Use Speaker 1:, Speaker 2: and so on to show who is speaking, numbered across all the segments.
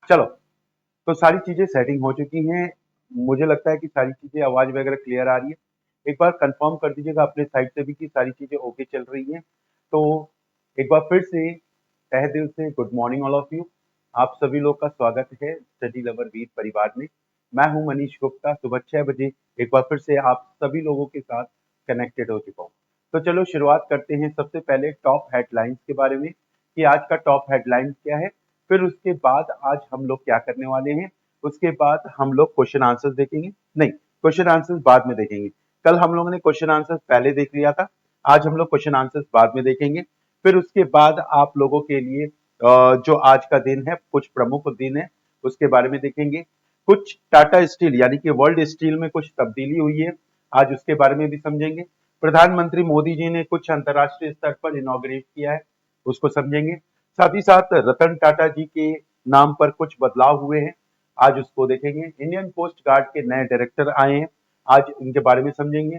Speaker 1: चलो, तो सारी चीजें सेटिंग हो चुकी हैं। मुझे लगता है कि सारी चीजें आवाज वगैरह क्लियर आ रही है। एक बार कंफर्म कर दीजिएगा अपने साइड से भी कि सारी चीजें ओके चल रही हैं। तो एक बार फिर से तहे दिल से good morning all of you. आप सभी लोग का स्वागत है स्टडी लवर वीर परिवार में। मैं हूं मनीष गुप्ता। सुबह 6 बजे एक बार फिर से आप सभी लोगों के साथ कनेक्टेड हो चुका हूं। तो चलो शुरुआत करते हैं सबसे पहले टॉप हेडलाइंस के बारे में कि आज का टॉप हेडलाइन क्या है। फिर उसके बाद आज हम लोग क्या करने वाले हैं। उसके बाद हम लोग क्वेश्चन आंसर्स देखेंगे। नहीं, क्वेश्चन आंसर्स बाद में देखेंगे। कल हम लोगों ने क्वेश्चन आंसर्स पहले देख लिया था। आज हम लोग क्वेश्चन आंसर्स बाद में देखेंगे। फिर उसके बाद आप लोगों के लिए जो आज का दिन है, कुछ प्रमुख दिन है, उसके बारे में देखेंगे। कुछ टाटा स्टील यानी कि वर्ल्ड स्टील में कुछ तब्दीली हुई है, आज उसके बारे में भी समझेंगे। प्रधानमंत्री मोदी जी ने कुछ अंतर्राष्ट्रीय स्तर पर इनॉग्रेट किया है, उसको समझेंगे। साथ ही साथ रतन टाटा जी के नाम पर कुछ बदलाव हुए हैं, आज उसको देखेंगे। इंडियन कोस्ट गार्ड के नए डायरेक्टर आए हैं, आज इनके बारे में समझेंगे।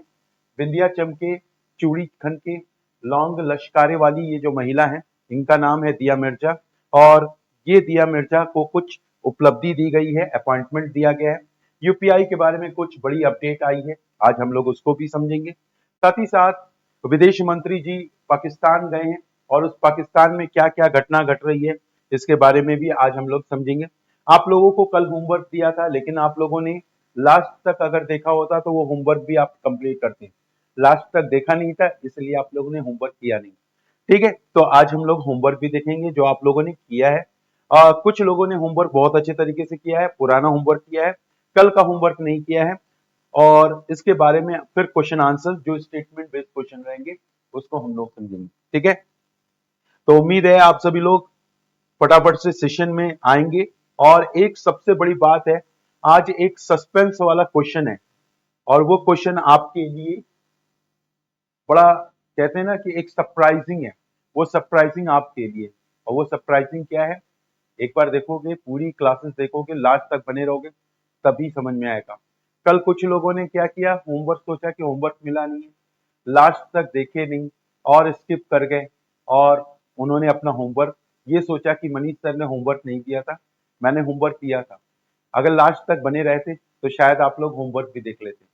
Speaker 1: विंध्याचल के चूड़ी खन के लौंग लश्कारे वाली ये जो महिला है, इनका नाम है दिया मिर्जा। और ये दिया मिर्जा को कुछ उपलब्धि दी गई है, अपॉइंटमेंट दिया गया है। यूपीआई के बारे में कुछ बड़ी अपडेट आई है, आज हम लोग उसको भी समझेंगे। साथ ही साथ विदेश मंत्री जी पाकिस्तान गए हैं और उस पाकिस्तान में क्या क्या घटना घट रही है, इसके बारे में भी आज हम लोग समझेंगे। आप लोगों को कल होमवर्क दिया था, लेकिन आप लोगों ने लास्ट तक अगर देखा होता तो वो होमवर्क भी आप कंप्लीट करते। लास्ट तक देखा नहीं था, इसलिए आप लोगों ने होमवर्क किया नहीं। ठीक है, तो आज हम लोग होमवर्क भी देखेंगे जो आप लोगों ने किया है। कुछ लोगों ने होमवर्क बहुत अच्छे तरीके से किया है, पुराना होमवर्क किया है, कल का होमवर्क नहीं किया है। और इसके बारे में फिर क्वेश्चन आंसर जो स्टेटमेंट बेस्ड क्वेश्चन रहेंगे, उसको हम लोग समझेंगे। ठीक है, तो उम्मीद है आप सभी लोग फटाफट से सेशन में आएंगे। और एक सबसे बड़ी बात है, आज एक सस्पेंस वाला क्वेश्चन है और वो क्वेश्चन आपके लिए बड़ा, कहते हैं ना कि एक सरप्राइजिंग है। वो सरप्राइजिंग आपके लिए, और वो सरप्राइजिंग क्या है, एक बार देखोगे, पूरी क्लासेस देखोगे, लास्ट तक बने रहोगे, तभी समझ में आएगा। कल कुछ लोगों ने क्या किया, होमवर्क सोचा कि होमवर्क मिला नहीं है, लास्ट तक देखे नहीं और स्किप कर गए। और उन्होंने अपना होमवर्क ये सोचा कि मनीष सर ने होमवर्क नहीं किया था, मैंने होमवर्क किया था। अगर लास्ट तक बने रहते तो शायद आप लोग होमवर्क भी देख लेते।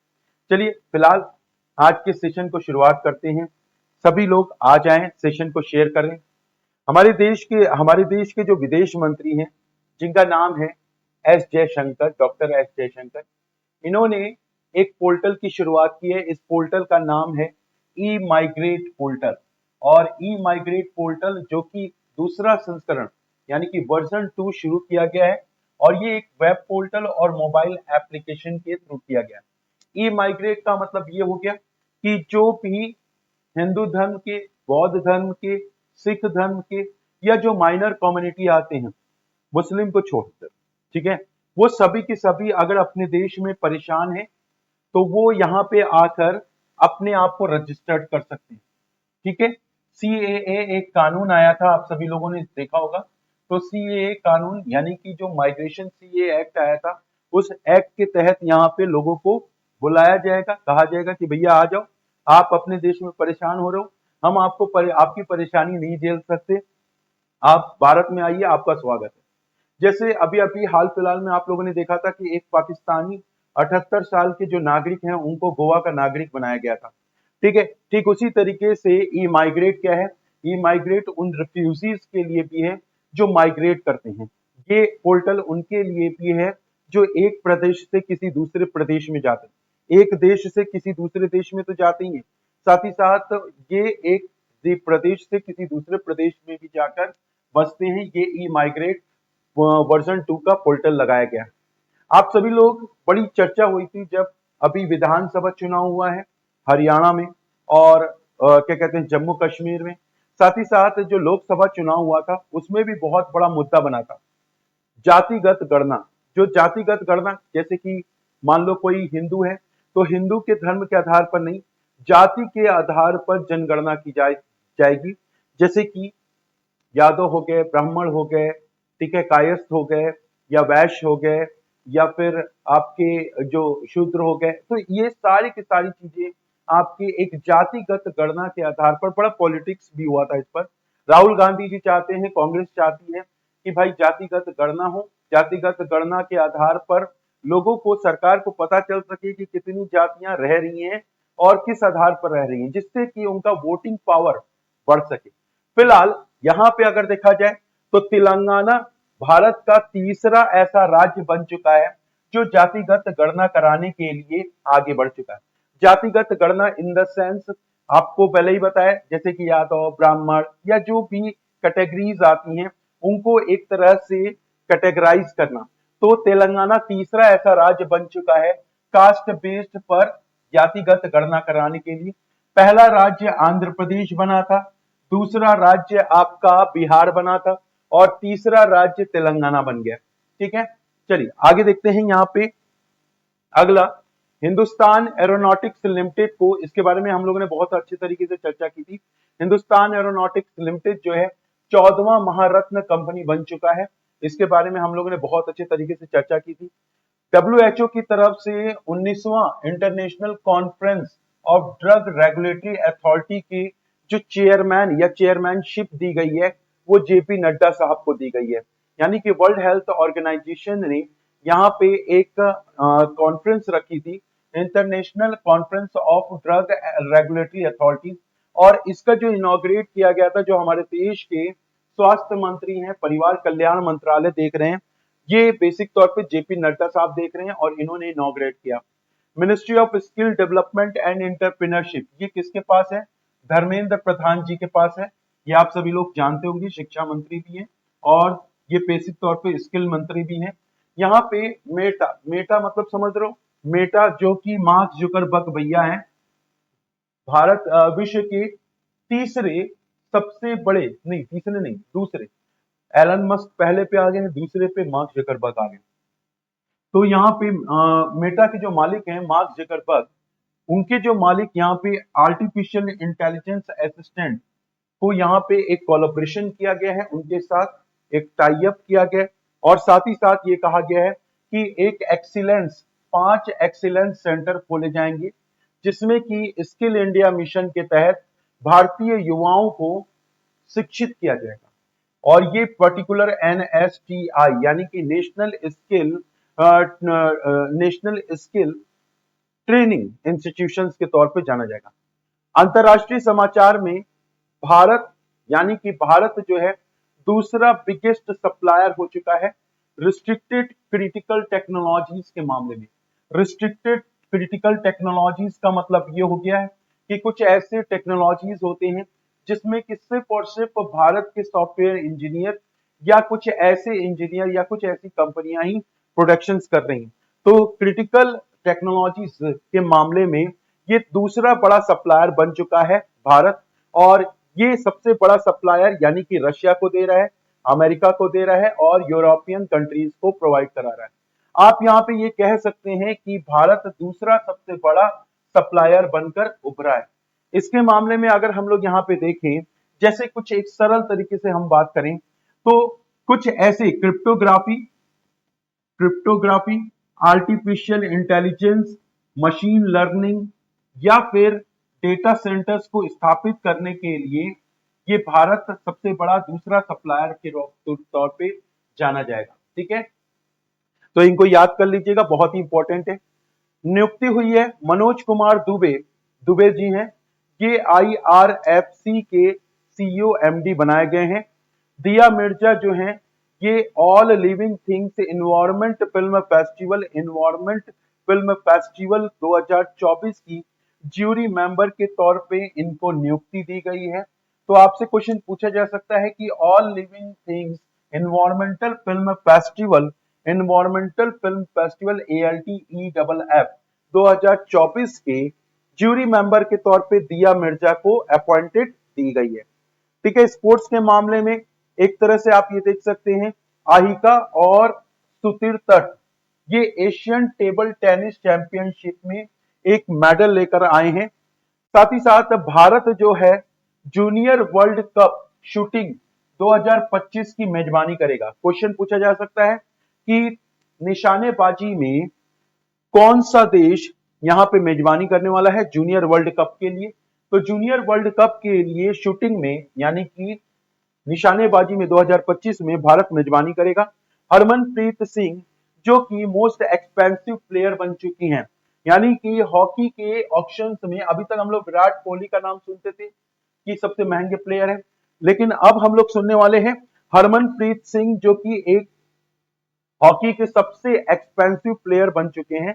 Speaker 1: चलिए फिलहाल आज के सेशन को शुरुआत करते हैं। सभी लोग आ जाएं, सेशन को शेयर करें। हमारे देश के जो विदेश मंत्री हैं, जिनका नाम है S Jaishankar, doctor S Jaishankar, इन्होंने एक पोर्टल की शुरुआत की है। इस पोर्टल का नाम है ई माइग्रेट पोर्टल। और ई माइग्रेट पोर्टल जो कि दूसरा संस्करण यानी कि वर्जन 2 शुरू किया गया है। और ये एक वेब पोर्टल और मोबाइल एप्लीकेशन के थ्रू किया गया है। ई माइग्रेट का मतलब ये हो गया कि जो भी हिंदू धर्म के, बौद्ध धर्म के, सिख धर्म के, या जो माइनर कम्युनिटी आते हैं मुस्लिम को छोड़कर, ठीक है, वो सभी के सभी अगर अपने देश में परेशान है तो वो यहाँ पे आकर अपने आप को रजिस्टर्ड कर सकते हैं। ठीक है, सीएए एक कानून आया था, आप सभी लोगों ने देखा होगा। तो सीएए कानून यानी कि जो माइग्रेशन सीए एक्ट आया था, उस एक्ट के तहत यहाँ पे लोगों को बुलाया जाएगा, कहा जाएगा कि भैया आ जाओ, आप अपने देश में परेशान हो रहे हो, हम आपकी परेशानी नहीं झेल सकते, आप भारत में आइए, आपका स्वागत है। जैसे अभी अभी हाल फिलहाल में आप लोगों ने देखा था कि एक पाकिस्तानी 78 साल के जो नागरिक हैं उनको गोवा का नागरिक बनाया गया था। ठीक है, ठीक उसी तरीके से ई माइग्रेट क्या है, ई माइग्रेट उन रिफ्यूजीज के लिए भी है जो माइग्रेट करते हैं। ये पोर्टल उनके लिए भी है जो एक प्रदेश से किसी दूसरे प्रदेश में जाते हैं। एक देश से किसी दूसरे देश में तो जाते ही हैं, साथ ही साथ ये एक प्रदेश से किसी दूसरे प्रदेश में भी जाकर बसते हैं। ये ई माइग्रेट वर्जन 2 का पोर्टल लगाया गया। आप सभी लोग, बड़ी चर्चा हुई थी जब अभी विधानसभा चुनाव हुआ है हरियाणा में और क्या कहते हैं जम्मू कश्मीर में। साथ ही साथ जो लोकसभा चुनाव हुआ था उसमें भी बहुत बड़ा मुद्दा बना था जातिगत गणना। जो जातिगत गणना, जैसे कि मान लो कोई हिंदू है तो हिंदू के धर्म के आधार पर नहीं, जाति के आधार पर जनगणना की जाएगी। जैसे कि यादव हो गए, ब्राह्मण हो गए, ठीक है, कायस्थ हो गए, या वैश्य हो गए, या फिर आपके जो शूद्र हो गए। तो ये सारी की सारी चीजें आपकी एक जातिगत गणना के आधार पर, बड़ा पॉलिटिक्स भी हुआ था इस पर। राहुल गांधी जी चाहते हैं, कांग्रेस चाहती है कि भाई जातिगत गणना हो, जातिगत गणना के आधार पर लोगों को, सरकार को पता चल सके कि कितनी जातियां रह रही हैं और किस आधार पर रह रही हैं, जिससे कि उनका वोटिंग पावर बढ़ सके। फिलहाल यहाँ पे अगर देखा जाए तो तेलंगाना भारत का तीसरा ऐसा राज्य बन चुका है जो जातिगत गणना कराने के लिए आगे बढ़ चुका है। जातिगत गणना इन द सेंस, आपको पहले ही बताया, जैसे कि यादव, ब्राह्मण या जो भी कैटेगरीज आती हैं उनको एक तरह से कैटेगराइज करना। तो तेलंगाना तीसरा ऐसा राज्य बन चुका है कास्ट बेस्ड पर जातिगत गणना कराने के लिए। पहला राज्य आंध्र प्रदेश बना था, दूसरा राज्य आपका बिहार बना था और तीसरा राज्य तेलंगाना बन गया। ठीक है, चलिए आगे देखते हैं। यहाँ पे अगला, हिंदुस्तान एरोनॉटिक्स लिमिटेड को, इसके बारे में हम लोगों ने बहुत अच्छे तरीके से चर्चा की थी। हिंदुस्तान एरोनॉटिक्स लिमिटेड जो है 14वां महारत्न कंपनी बन चुका है। इसके बारे में हम लोगों ने बहुत अच्छे तरीके से चर्चा की थी। डब्ल्यूएचओ की तरफ से 19वां international conference of drug regulatory authority की जो चेयरमैन या चेयरमैनशिप दी गई है वो जेपी नड्डा साहब को दी गई है। यानी कि वर्ल्ड हेल्थ ऑर्गेनाइजेशन ने यहाँ पे एक कॉन्फ्रेंस रखी थी, international conference of drug regulatory authority, और इसका जो इनॉग्रेट किया गया था, जो हमारे देश के स्वास्थ्य मंत्री हैं, परिवार कल्याण मंत्रालय देख रहे हैं, ये बेसिक तौर पे जेपी नड्डा साहब देख रहे हैं और इन्होंने इनॉग्रेट किया। Ministry of skill development and entrepreneurship, ये किसके पास है? धर्मेंद्र प्रधान जी के पास है। ये आप सभी लोग जानते होंगे, शिक्षा मंत्री भी हैं और ये बेसिक तौर पे स्किल मंत्री भी हैं। यहाँ पे मेटा, मेटा मतलब समझ रहे हो, मेटा जो कि मार्क जुकरबर्ग भैया हैं, भारत विश्व के तीसरे सबसे बड़े, नहीं तीसरे नहीं, दूसरे, एलन मस्क पहले पे आ गए हैं, दूसरे पे मार्क जुकरबर्ग आ गए। तो यहाँ पे मेटा के जो मालिक हैं मार्क जुकरबर्ग, उनके जो मालिक यहाँ पे आर्टिफिशियल इंटेलिजेंस असिस्टेंट को यहाँ पे एक कोलैबोरेशन किया गया है, उनके साथ एक टाई अप किया गया है और साथ ही साथ ये कहा गया है कि एक एक्सीलेंस, 5 एक्सीलेंस सेंटर खोले जाएंगे जिसमें कि स्किल इंडिया मिशन के तहत भारतीय युवाओं को शिक्षित किया जाएगा। और ये पर्टिकुलर एनएसटीआई यानी कि नेशनल स्किल ट्रेनिंग इंस्टीट्यूशंस के तौर पे जाना जाएगा। अंतरराष्ट्रीय समाचार में भारत, यानी कि भारत जो है दूसरा बिगेस्ट सप्लायर हो चुका है रिस्ट्रिक्टेड क्रिटिकल टेक्नोलॉजीज के मामले में। रिस्ट्रिक्टेड क्रिटिकल टेक्नोलॉजीज का मतलब ये हो गया है कि कुछ ऐसे टेक्नोलॉजीज होते हैं जिसमें कि सिर्फ और सिर्फ भारत के सॉफ्टवेयर इंजीनियर या कुछ ऐसे इंजीनियर या कुछ ऐसी कंपनियां ही प्रोडक्शन कर रही हैं। तो क्रिटिकल टेक्नोलॉजीज के मामले में ये दूसरा बड़ा सप्लायर बन चुका है भारत, और ये सबसे बड़ा सप्लायर यानी कि रशिया को दे रहा है, अमेरिका को दे रहा है और यूरोपियन कंट्रीज को प्रोवाइड करा रहा है। आप यहाँ पे ये कह सकते हैं कि भारत दूसरा सबसे बड़ा सप्लायर बनकर उभरा है। इसके मामले में अगर हम लोग यहाँ पे देखें, जैसे कुछ एक सरल तरीके से हम बात करें तो कुछ ऐसे cryptography, artificial intelligence, machine learning या फिर डेटा सेंटर्स को स्थापित करने के लिए ये भारत सबसे बड़ा दूसरा सप्लायर के तौर पे जाना जाएगा। ठीक है, तो इनको याद कर लीजिएगा, बहुत ही इंपॉर्टेंट है। नियुक्ति हुई है मनोज कुमार दुबे, दुबे जी हैं, ये IRFC के CEO MD बनाए गए हैं। दिया मिर्जा जो हैं ये all living things environment film festival 2024 की ज्यूरी मेंबर के तौर पे इनको नियुक्ति दी गई है। तो आपसे क्वेश्चन पूछा जा सकता है कि all living things environmental film festival ALTEFF 2024 के ज्यूरी मेंबर के तौर पे दिया मिर्जा को अपॉइंटेड दी गई है। ठीक है, स्पोर्ट्स के मामले में एक तरह से आप ये देख सकते हैं, आहिका और सुधीर तट ये एशियन टेबल टेनिस चैंपियनशिप में एक मेडल लेकर आए हैं। साथ ही साथ भारत जो है जूनियर वर्ल्ड कप शूटिंग 2025 की मेजबानी करेगा। क्वेश्चन पूछा जा सकता है कि निशानेबाजी में कौन सा देश यहां पे मेजबानी करने वाला है जूनियर वर्ल्ड कप के लिए? तो जूनियर वर्ल्ड कप के लिए शूटिंग में यानी कि निशानेबाजी में 2025 में भारत मेजबानी करेगा। हरमनप्रीत सिंह जो कि मोस्ट एक्सपेंसिव प्लेयर बन चुकी हैं, यानी कि हॉकी के ऑक्शंस में अभी तक हम लोग विराट कोहली का नाम सुनते थे कि सबसे महंगे प्लेयर है, लेकिन अब हम लोग सुनने वाले हैं हरमनप्रीत सिंह जो कि एक हॉकी के सबसे एक्सपेंसिव प्लेयर बन चुके हैं।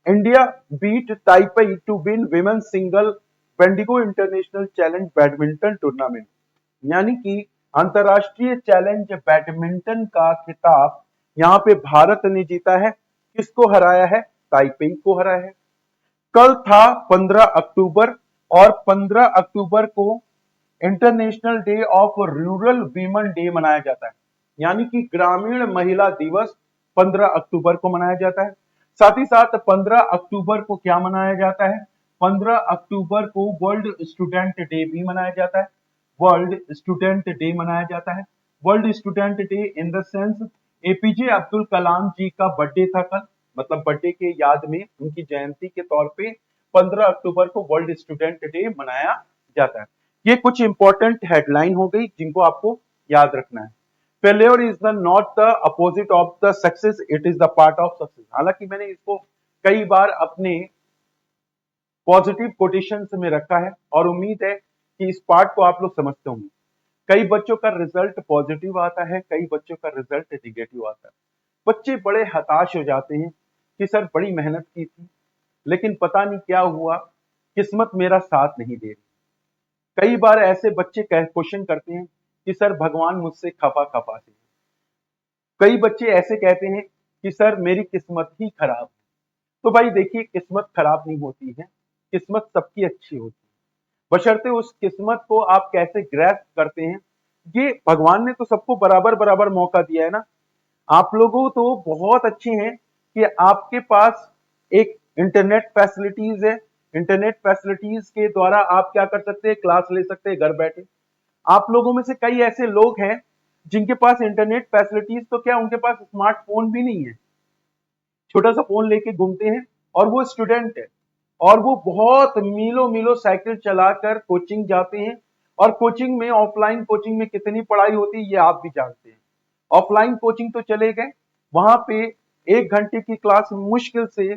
Speaker 1: India beat Taipei to win women single Bendigo International Challenge badminton tournament, यानी कि अंतरराष्ट्रीय चैलेंज बैडमिंटन का खिताब यहां पे भारत ने जीता है। किसको हराया है? ताइपेई को हराया है। कल था 15 अक्टूबर और 15 अक्टूबर को international day of rural women day मनाया जाता है, यानी कि ग्रामीण महिला दिवस 15 अक्टूबर को मनाया जाता है। साथ ही साथ 15 अक्टूबर को क्या मनाया जाता है? 15 अक्टूबर को वर्ल्ड स्टूडेंट डे भी मनाया जाता है। वर्ल्ड स्टूडेंट डे मनाया जाता है। World student day in the sense APJ Abdul Kalam ji का बर्थडे था कल, मतलब बर्थडे के याद में उनकी जयंती के तौर पे 15 अक्टूबर को वर्ल्ड स्टूडेंट डे मनाया जाता है। ये कुछ इंपॉर्टेंट हेडलाइन हो गई जिनको आपको याद रखना है। Failure is the not the opposite of the success, it is the part of success. हालांकि मैंने इसको कई बार अपने पॉजिटिव कोटेशंस में रखा है और उम्मीद है कि इस पार्ट को आप लोग समझते होंगे। कई बच्चों का रिजल्ट पॉजिटिव आता है, कई बच्चों का रिजल्ट निगेटिव आता है। बच्चे बड़े हताश हो जाते हैं कि सर बड़ी मेहनत की थी लेकिन पता नहीं क्या हुआ, किस्मत मेरा साथ नहीं दे रही। कई बार ऐसे बच्चे क्वेश्चन करते हैं कि सर भगवान मुझसे खफा खफा से। कई बच्चे ऐसे कहते हैं कि सर मेरी किस्मत ही खराब है। तो भाई देखिए, किस्मत खराब नहीं होती है, किस्मत सबकी अच्छी होती है, बशर्ते उस किस्मत को आप कैसे ग्रैस्प करते हैं। ये भगवान ने तो सबको बराबर बराबर मौका दिया है ना। आप लोगों तो बहुत अच्छे हैं कि आपके पास एक इंटरनेट फैसिलिटीज है। इंटरनेट फैसिलिटीज के द्वारा आप क्या कर सकते हैं? क्लास ले सकते हैं घर बैठे। आप लोगों में से कई ऐसे लोग हैं जिनके पास इंटरनेट फैसिलिटीज तो क्या, उनके पास स्मार्टफोन भी नहीं है, छोटा सा फोन लेके घूमते हैं और वो स्टूडेंट है और वो बहुत मीलों मीलों साइकिल चलाकर कोचिंग जाते हैं। और कोचिंग में, ऑफलाइन कोचिंग में कितनी पढ़ाई होती है ये आप भी जानते हैं। ऑफलाइन कोचिंग तो चले गए, वहां पे 1 घंटे की क्लास मुश्किल से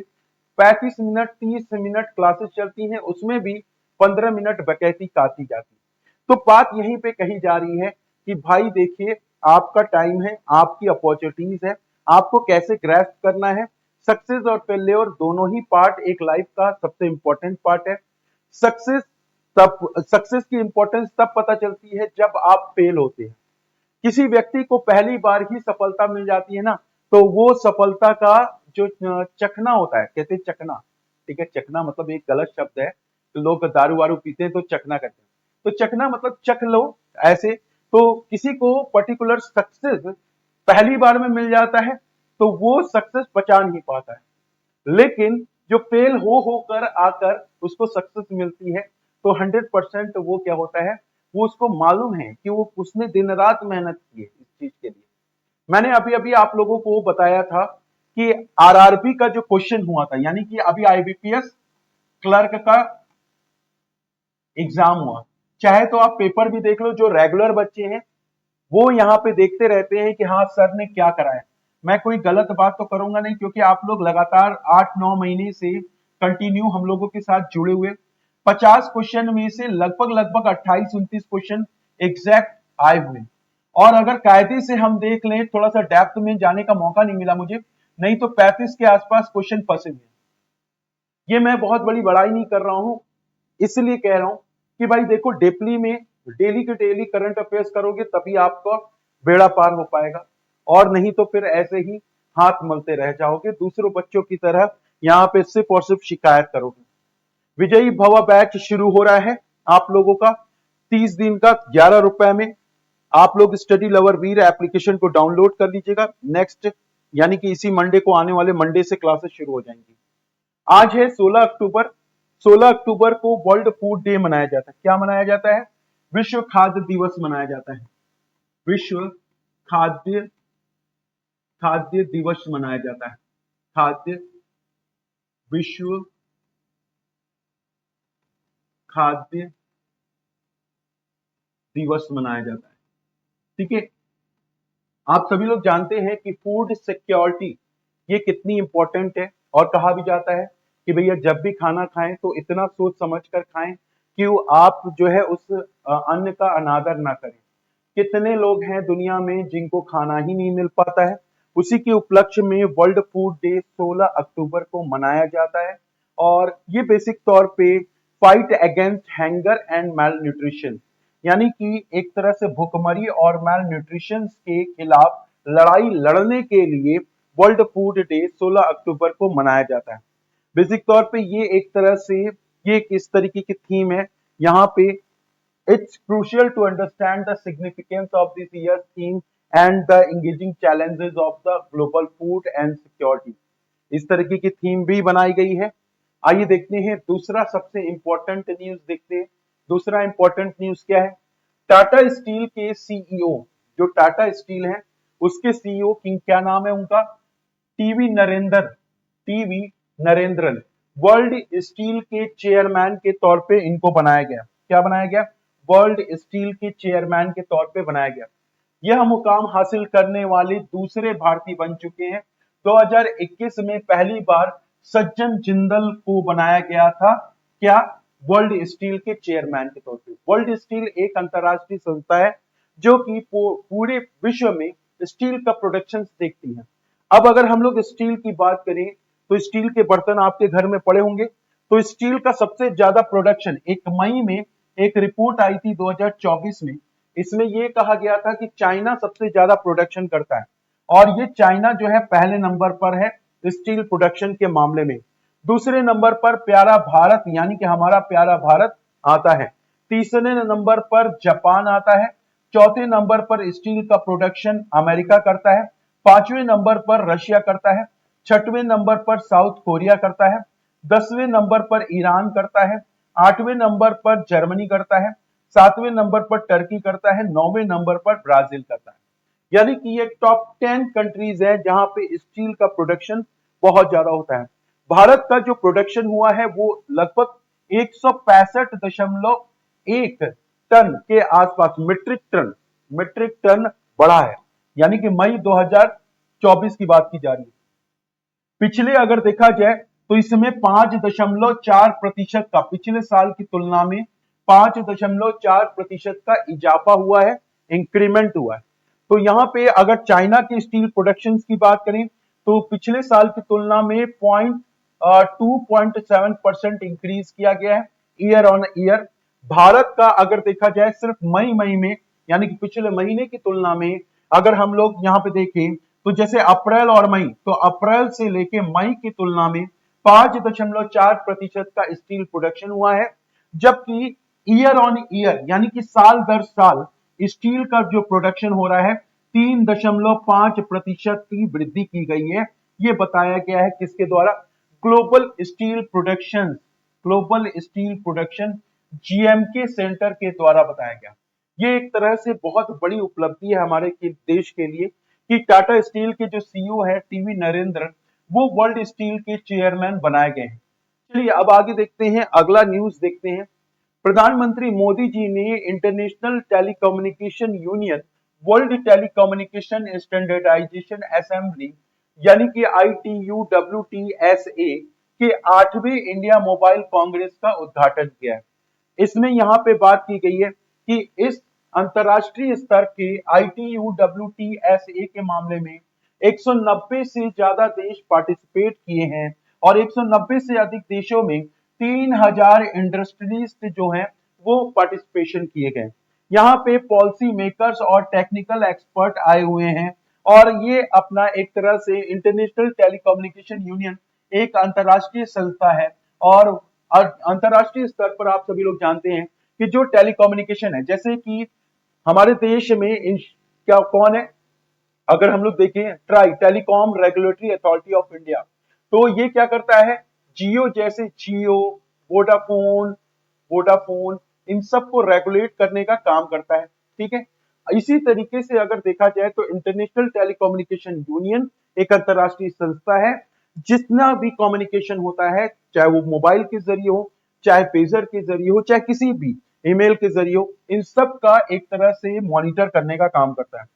Speaker 1: 35 मिनट 30 मिनट क्लासेस चलती हैं, उसमें भी 15 मिनट बकैती काटी जाती है। तो बात यहीं पे कही जा रही है कि भाई देखिए, आपका टाइम है, आपकी अपॉर्चुनिटीज है, आपको कैसे ग्रैस्प करना है। सक्सेस और फेल्योर दोनों ही पार्ट एक लाइफ का सबसे इंपॉर्टेंट पार्ट है। सक्सेस सक्सेस की इंपॉर्टेंस तब पता चलती है जब आप फेल होते हैं। किसी व्यक्ति को पहली बार ही सफलता मिल जाती है ना, तो वो सफलता का जो चखना होता है, कहते हैं चखना, ठीक है, चखना मतलब एक गलत शब्द है। तो लोग दारू वारू पीते हैं तो चखना कहते हैं, तो चखना मतलब चख लो ऐसे। तो किसी को पर्टिकुलर सक्सेस पहली बार में मिल जाता है तो वो सक्सेस पचा नहीं पाता है, लेकिन जो फेल हो होकर आकर उसको सक्सेस मिलती है तो 100% वो क्या होता है, वो उसको मालूम है कि वो उसने दिन रात मेहनत की है इस चीज के लिए। मैंने अभी अभी आप लोगों को बताया था कि आरआरबी का जो क्वेश्चन हुआ था, यानी कि अभी आईबीपीएस क्लर्क का एग्जाम हुआ, चाहे तो आप पेपर भी देख लो। जो रेगुलर बच्चे हैं वो यहाँ पे देखते रहते हैं कि हाँ सर ने क्या कराया। मैं कोई गलत बात तो करूंगा नहीं क्योंकि आप लोग लगातार 8-9 महीने से कंटिन्यू हम लोगों के साथ जुड़े हुए। 50 क्वेश्चन में से लगभग लगभग 28-29 क्वेश्चन एग्जैक्ट आए हुए। और अगर कायदे से हम देख लें, थोड़ा सा डेप्थ में जाने का मौका नहीं मिला मुझे, नहीं तो 35 के आसपास क्वेश्चन फंसे हुए। ये मैं बहुत बड़ी बड़ाई नहीं कर रहा हूं, इसलिए कह रहा हूं कि भाई देखो, डेपली में डेली के डेली करंट अफेयर्स करोगे तभी आपका बेड़ा पार हो पाएगा, और नहीं तो फिर ऐसे ही हाथ मलते रह जाओगे दूसरों बच्चों की तरह, यहाँ पे सिर्फ और सिर्फ शिकायत करोगे। विजयी भवा बैच शुरू हो रहा है आप लोगों का 30 दिन का 11 रुपए में। आप लोग स्टडी लवर वीर एप्लीकेशन को डाउनलोड कर लीजिएगा। नेक्स्ट यानी कि इसी मंडे को, आने वाले मंडे से क्लासेस शुरू हो जाएंगी। आज है 16 अक्टूबर। 16 अक्टूबर को वर्ल्ड फूड डे मनाया जाता है। क्या मनाया जाता है? विश्व खाद्य दिवस मनाया जाता है। विश्व खाद्य खाद्य दिवस मनाया जाता है। खाद्य विश्व खाद्य दिवस मनाया जाता है। ठीक है। आप सभी लोग जानते हैं कि फूड सिक्योरिटी ये कितनी इंपॉर्टेंट है, और कहा भी जाता है कि भैया जब भी खाना खाएं तो इतना सोच समझ कर खाएं कि आप जो है उस अन्न का अनादर ना करें। कितने लोग हैं दुनिया में जिनको खाना ही नहीं मिल पाता है। उसी के उपलक्ष्य में वर्ल्ड फूड डे 16 अक्टूबर को मनाया जाता है, और ये बेसिक तौर पे fight against hunger and malnutrition, यानी कि एक तरह से भुखमरी और मैल न्यूट्रिशन के खिलाफ लड़ाई लड़ने के लिए वर्ल्ड फूड डे 16 अक्टूबर को मनाया जाता है। बेसिक तौर पे ये एक तरह से ये किस तरीके की थीम है यहाँ पे। It's crucial to understand the significance of this year's theme and the engaging challenges of the global food and security. इस तरीके की थीम भी बनाई गई है। आइए देखते हैं दूसरा सबसे इंपॉर्टेंट न्यूज देखते हैं। दूसरा इंपॉर्टेंट न्यूज क्या है? टाटा स्टील के सीईओ, जो टाटा स्टील है उसके सीईओ की क्या नाम है उनका? टीवी नरेंद्रन वर्ल्ड स्टील के चेयरमैन के तौर पे इनको बनाया गया। क्या बनाया गया? वर्ल्ड स्टील के चेयरमैन के तौर पे बनाया गया। यह मुकाम हासिल करने वाले दूसरे भारतीय बन चुके हैं। 2021 में पहली बार सज्जन जिंदल को बनाया गया था। क्या? वर्ल्ड स्टील के चेयरमैन के तौर पे। वर्ल्ड स्टील एक अंतरराष्ट्रीय संस्था है जो कि पूरे विश्व में स्टील का प्रोडक्शन देखती है। अब अगर हम लोग स्टील की बात करें तो स्टील के बर्तन आपके घर में पड़े होंगे। तो स्टील का सबसे ज्यादा प्रोडक्शन एक मई में एक रिपोर्ट आई थी 2024 में। इसमें यह कहा गया था कि चाइना सबसे ज्यादा प्रोडक्शन करता है, और ये चाइना जो है पहले नंबर पर है स्टील प्रोडक्शन के मामले में। दूसरे नंबर पर प्यारा भारत यानी कि हमारा प्यारा भारत आता है। तीसरे नंबर पर जापान आता है। चौथे नंबर पर स्टील का प्रोडक्शन अमेरिका करता है। पांचवें नंबर पर रशिया करता है। छठवें नंबर पर साउथ कोरिया करता है। 10वें नंबर पर ईरान करता है। 8वें नंबर पर जर्मनी करता है। 7वें नंबर पर टर्की करता है। 9वें नंबर पर ब्राजील करता है। यानी कि ये टॉप 10 कंट्रीज है जहां पे स्टील का प्रोडक्शन बहुत ज्यादा होता है। भारत का जो प्रोडक्शन हुआ है वो लगभग 165.1 टन के आसपास, मीट्रिक टन बढ़ा है। यानी कि मई 2024 की बात की जा रही है। पिछले अगर देखा जाए तो इसमें 5.4% का, पिछले साल की तुलना में 5.4% का इजाफा हुआ है, इंक्रीमेंट हुआ है। तो यहाँ पे अगर चाइना की स्टील प्रोडक्शन की बात करें तो पिछले साल की तुलना में 2.7% इंक्रीज किया गया है ईयर ऑन ईयर। भारत का अगर देखा जाए सिर्फ मई में, यानी कि पिछले महीने की तुलना में अगर हम लोग यहाँ पे देखें तो जैसे अप्रैल और मई, तो अप्रैल से लेके मई की तुलना में 5.4% का स्टील प्रोडक्शन हुआ है। जबकि ईयर ऑन ईयर यानी कि साल दर साल स्टील का जो प्रोडक्शन हो रहा है 3.5% की वृद्धि की गई है। ये बताया गया है किसके द्वारा? ग्लोबल स्टील प्रोडक्शन जीएमके सेंटर के द्वारा बताया गया। ये एक तरह से बहुत बड़ी उपलब्धि है हमारे देश के लिए कि टाटा स्टील के जो सीईओ है टीवी नरेंद्रन, वो वर्ल्ड स्टील के चेयरमैन बनाए गए हैं। चलिए अब आगे देखते हैं, अगला न्यूज देखते हैं। प्रधानमंत्री मोदी जी ने International Telecommunication Union World Telecommunication Standardization Assembly यानी कि ITU-WTSA के 8वें इंडिया मोबाइल कांग्रेस का उद्घाटन किया है। इसमें यहाँ पे बात की गई है कि इस अंतरराष्ट्रीय स्तर के ITU-WTSA के मामले में 190 से ज्यादा देश पार्टिसिपेट किए हैं, और 190 से अधिक देशों में 3000 इंडस्ट्रियलिस्ट जो हैं वो पार्टिसिपेशन किए गए। यहाँ पे पॉलिसी मेकर्स और टेक्निकल एक्सपर्ट आए हुए हैं, और ये अपना एक तरह से इंटरनेशनल टेलीकम्युनिकेशन यूनियन एक अंतरराष्ट्रीय संस्था है। और अंतरराष्ट्रीय स्तर पर आप सभी लोग जानते हैं कि जो टेलीकम्युनिकेशन है, जैसे कि हमारे देश में क्या कौन है, अगर हम लोग देखें try telecom regulatory authority of India, तो ये क्या करता है? जियो जैसे जियो, वोडाफोन वोडाफोन इन सबको रेगुलेट करने का काम करता है। ठीक है। इसी तरीके से अगर देखा जाए तो इंटरनेशनल टेलीकम्युनिकेशन यूनियन एक अंतरराष्ट्रीय संस्था है। जितना भी कम्युनिकेशन होता है, चाहे वो मोबाइल के जरिए हो, चाहे पेजर के जरिए हो, चाहे किसी भी ईमेल के जरिए, इन सब का एक तरह से मॉनिटर करने का काम करता है।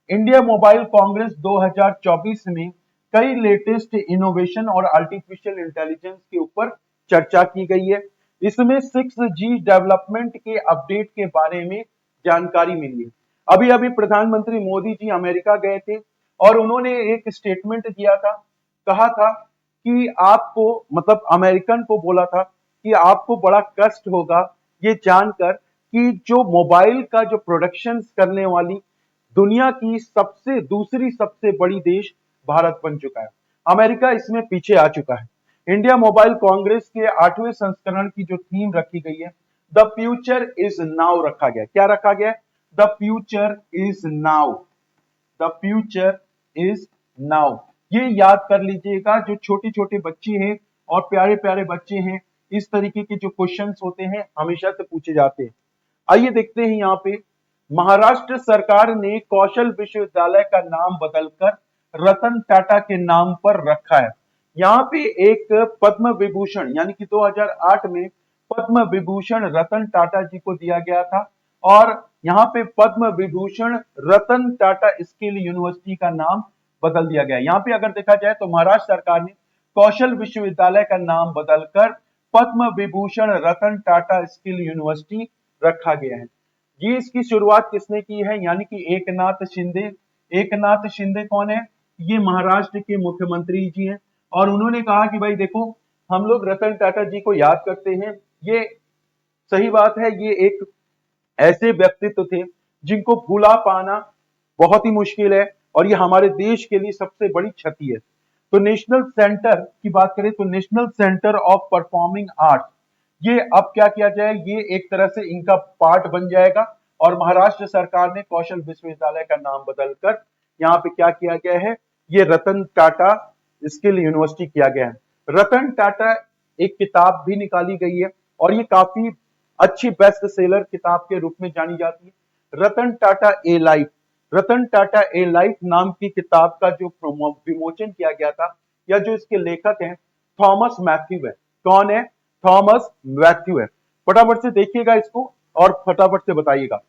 Speaker 1: इंडिया मोबाइल कांग्रेस 2024 में कई लेटेस्ट इनोवेशन और आर्टिफिशियल इंटेलिजेंस के ऊपर चर्चा की गई है। इसमें 6G डेवलपमेंट के अपडेट के बारे में जानकारी मिली है। अभी अभी प्रधानमंत्री मोदी जी अमेरिका गए थे और उन्होंने एक स्टेटमेंट दिया था, कहा था कि आपको, मतलब अमेरिकन को बोला था कि आपको बड़ा कष्ट होगा ये जानकर कि जो मोबाइल का जो प्रोडक्शन करने वाली दुनिया की दूसरी सबसे बड़ी देश भारत बन चुका है। अमेरिका इसमें पीछे आ चुका है। इंडिया मोबाइल कांग्रेस के 8वें संस्करण की जो थीम रखी गई है, द फ्यूचर इज नाउ रखा गया। क्या रखा गया? The future is now. The future is now. ये याद कर लीजिएगा, जो छोटे छोटे बच्चे हैं और प्यारे प्यारे बच्चे हैं, इस तरीके के जो क्वेश्चंस होते हैं हमेशा से पूछे जाते हैं। आइए देखते हैं यहाँ पे, महाराष्ट्र सरकार ने कौशल विश्वविद्यालय का नाम बदलकर रतन टाटा के नाम पर रखा है। यहाँ पे एक पद्म विभूषण यानी कि 2008 में पद्म विभूषण रतन टाटा जी को दिया गया था और यहाँ पे पद्म विभूषण रतन टाटा स्किल यूनिवर्सिटी का नाम बदल दिया गया है। यहाँ पे अगर देखा जाए तो महाराष्ट्र सरकार ने कौशल विश्वविद्यालय का नाम बदलकर पद्म विभूषण रतन टाटा स्किल यूनिवर्सिटी रखा गया है। ये इसकी शुरुआत किसने की है? यानी कि एकनाथ शिंदे। एकनाथ शिंदे कौन है? ये महाराष्ट्र के मुख्यमंत्री जी हैं और उन्होंने कहा कि भाई देखो, हम लोग रतन टाटा जी को याद करते हैं। ये सही बात है, ये एक ऐसे व्यक्तित्व थे जिनको भूला पाना बहुत ही मुश्किल है और ये हमारे देश के लिए सबसे बड़ी क्षति है। तो नेशनल सेंटर की बात करें तो national centre of performing arts, ये अब क्या किया जाए, ये एक तरह से इनका पार्ट बन जाएगा और महाराष्ट्र सरकार ने कौशल विश्वविद्यालय का नाम बदलकर यहाँ पे क्या किया गया है, ये रतन टाटा स्किल यूनिवर्सिटी किया गया है। रतन टाटा एक किताब भी निकाली गई है और ये काफी अच्छी बेस्ट सेलर किताब के रूप में जानी जाती है। Ratan Tata a life, Ratan Tata a life नाम की किताब का जो विमोचन किया गया था, या जो इसके लेखक हैं थॉमस मैथ्यू है। कौन है? थॉमस मैथ्यू है। फटाफट से देखिएगा इसको और फटाफट से बताइएगा।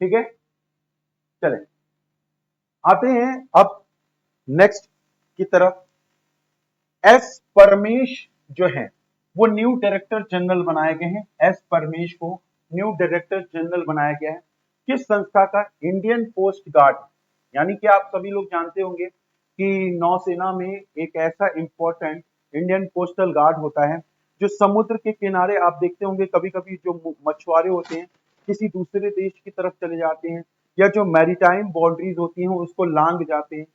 Speaker 1: ठीक है, चले आते हैं अब नेक्स्ट की तरफ। एस परमेश जो है वो न्यू डायरेक्टर जनरल बनाए गए हैं। एस परमेश को न्यू डायरेक्टर जनरल बनाया गया है। किस संस्था का? Indian coast guard. यानी कि आप सभी लोग जानते होंगे कि नौसेना में एक ऐसा इंपॉर्टेंट इंडियन कोस्टल गार्ड होता है जो समुद्र के किनारे, आप देखते होंगे कभी कभी जो मछुआरे होते हैं किसी दूसरे देश की तरफ चले जाते हैं या जो मैरीटाइम बाउंड्रीज होती हैं उसको लांग जाते हैं,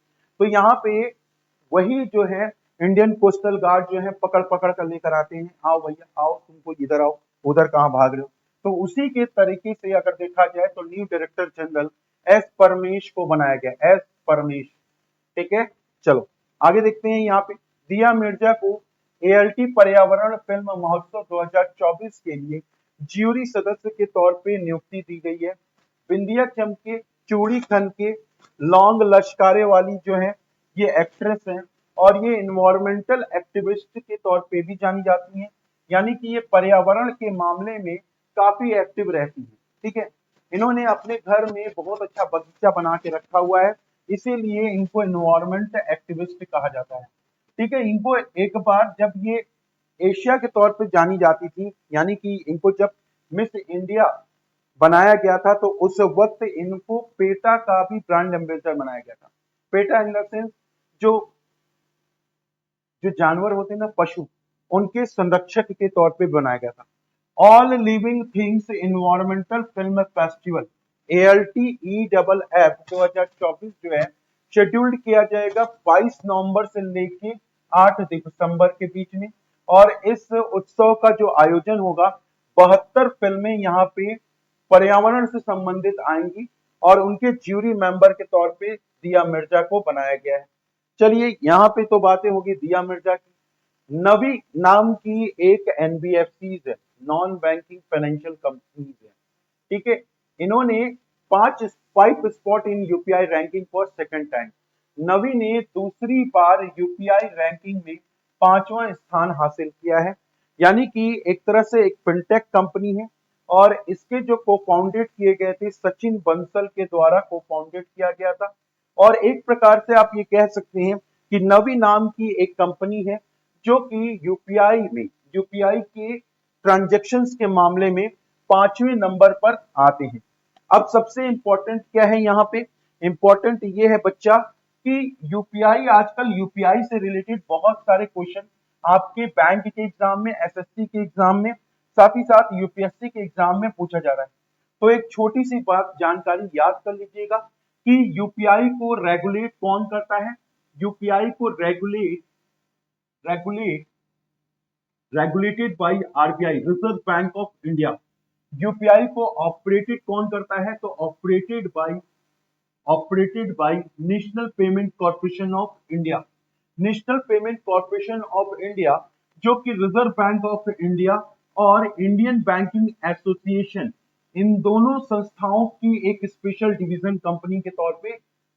Speaker 1: तो यहाँ पे वही जो है इंडियन कोस्टल गार्ड जो है पकड़ पकड़ कर लेकर आते हैं, आओ भैया आओ, तुमको इधर आओ, उधर कहाँ भाग रहे हो। तो उसी के तरीके से अगर देखा जाए तो new director general S Paramesh को बनाया गया। एस परमेश, ठीक है। चलो आगे देखते हैं। यहाँ पे दिया मिर्जा को एएलटी पर्यावरण फिल्म महोत्सव 2024 के लिए ज्यूरी सदस्य के तौर पे नियुक्ति दी गई है। बिंदिया चमके चूड़ी खन के लौंग लश्कारे वाली जो है ये एक्ट्रेस हैं और ये इन्वायरमेंटल एक्टिविस्ट के तौर पे भी जानी जाती हैं। यानी कि ये पर्यावरण के मामले में काफी एक्टिव रहती है। ठीक है, इन्होंने अपने घर में बहुत अच्छा बगीचा बना के रखा हुआ है, इसीलिए इनको इन्वायरमेंट एक्टिविस्ट कहा जाता है। ठीक है, इनको एक बार जब ये एशिया के तौर पे जानी जाती थी, यानी कि इनको जब मिस इंडिया बनाया गया था तो उस वक्त इनको पेटा का भी ब्रांड एम्बेसडर बनाया गया था। पेटा इन द सेंस जो जो जानवर होते हैं ना, पशु, उनके संरक्षक के तौर पे बनाया गया था। All living things environmental film festival ALTEFF 2024 जो है शेड्यूल्ड किया जाएगा 22 नवंबर से लेके 8 दिसंबर के बीच में, और इस उत्सव का जो आयोजन होगा 72 फिल्में यहाँ पे पर्यावरण से संबंधित आएंगी और उनके ज्यूरी मेंबर के तौर पे दिया मिर्जा को बनाया गया है। चलिए यहाँ पे तो बातें होगी दिया मिर्जा की। नवी नाम की एक एनबीएफसी है, नॉन बैंकिंग फाइनेंशियल कंपनीज है, ठीक है। इन्होंने five spot in UPI ranking for second time. Navi ने दूसरी बार यूपीआई रैंकिंग में 5वां स्थान हासिल किया है। यानी कि एक तरह से एक फिनटेक कंपनी है और इसके जो को फाउंडेड किए गए थे सचिन बंसल के द्वारा को फाउंडेड किया गया था। और एक प्रकार से आप ये कह सकते हैं कि नवी नाम की एक कंपनी है जो कि यूपीआई के ट्रांजैक्शंस के मामले में 5वें नंबर पर आते हैं। अब सबसे इंपॉर्टेंट क्या है यहाँ पे? इंपॉर्टेंट ये है बच्चा कि यूपीआई, आजकल यूपीआई से रिलेटेड बहुत सारे क्वेश्चन आपके बैंक के एग्जाम में, एसएससी के एग्जाम में, साथ ही साथ यूपीएससी के एग्जाम में पूछा जा रहा है। तो एक छोटी सी बात जानकारी याद कर लीजिएगा कि यूपीआई को रेगुलेट कौन करता है? यूपीआई को regulate regulated by RBI, reserve bank of India. UPI को ऑपरेटेड कौन करता है? तो operated by national payment corporation of India. National payment corporation of India जो कि रिजर्व बैंक ऑफ इंडिया और इंडियन बैंकिंग एसोसिएशन, इन दोनों संस्थाओं की एक स्पेशल डिवीजन कंपनी के तौर पे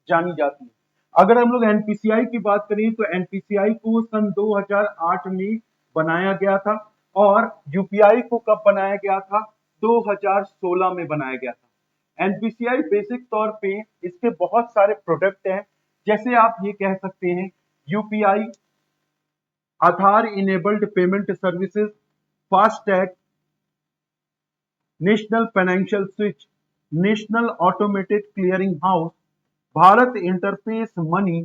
Speaker 1: जानी जाती है। अगर हम लोग एनपीसीआई की बात करें तो एनपीसीआई को सन 2008 में बनाया गया था और यूपीआई को कब बनाया गया था? 2016 में बनाया गया था। एनपीसीआई बेसिक तौर पे इसके बहुत सारे प्रोडक्ट हैं, जैसे आप ये कह सकते हैं UPI, Aadhaar enabled payment services, FASTag, national financial switch, national automated clearing house, Bharat interface money,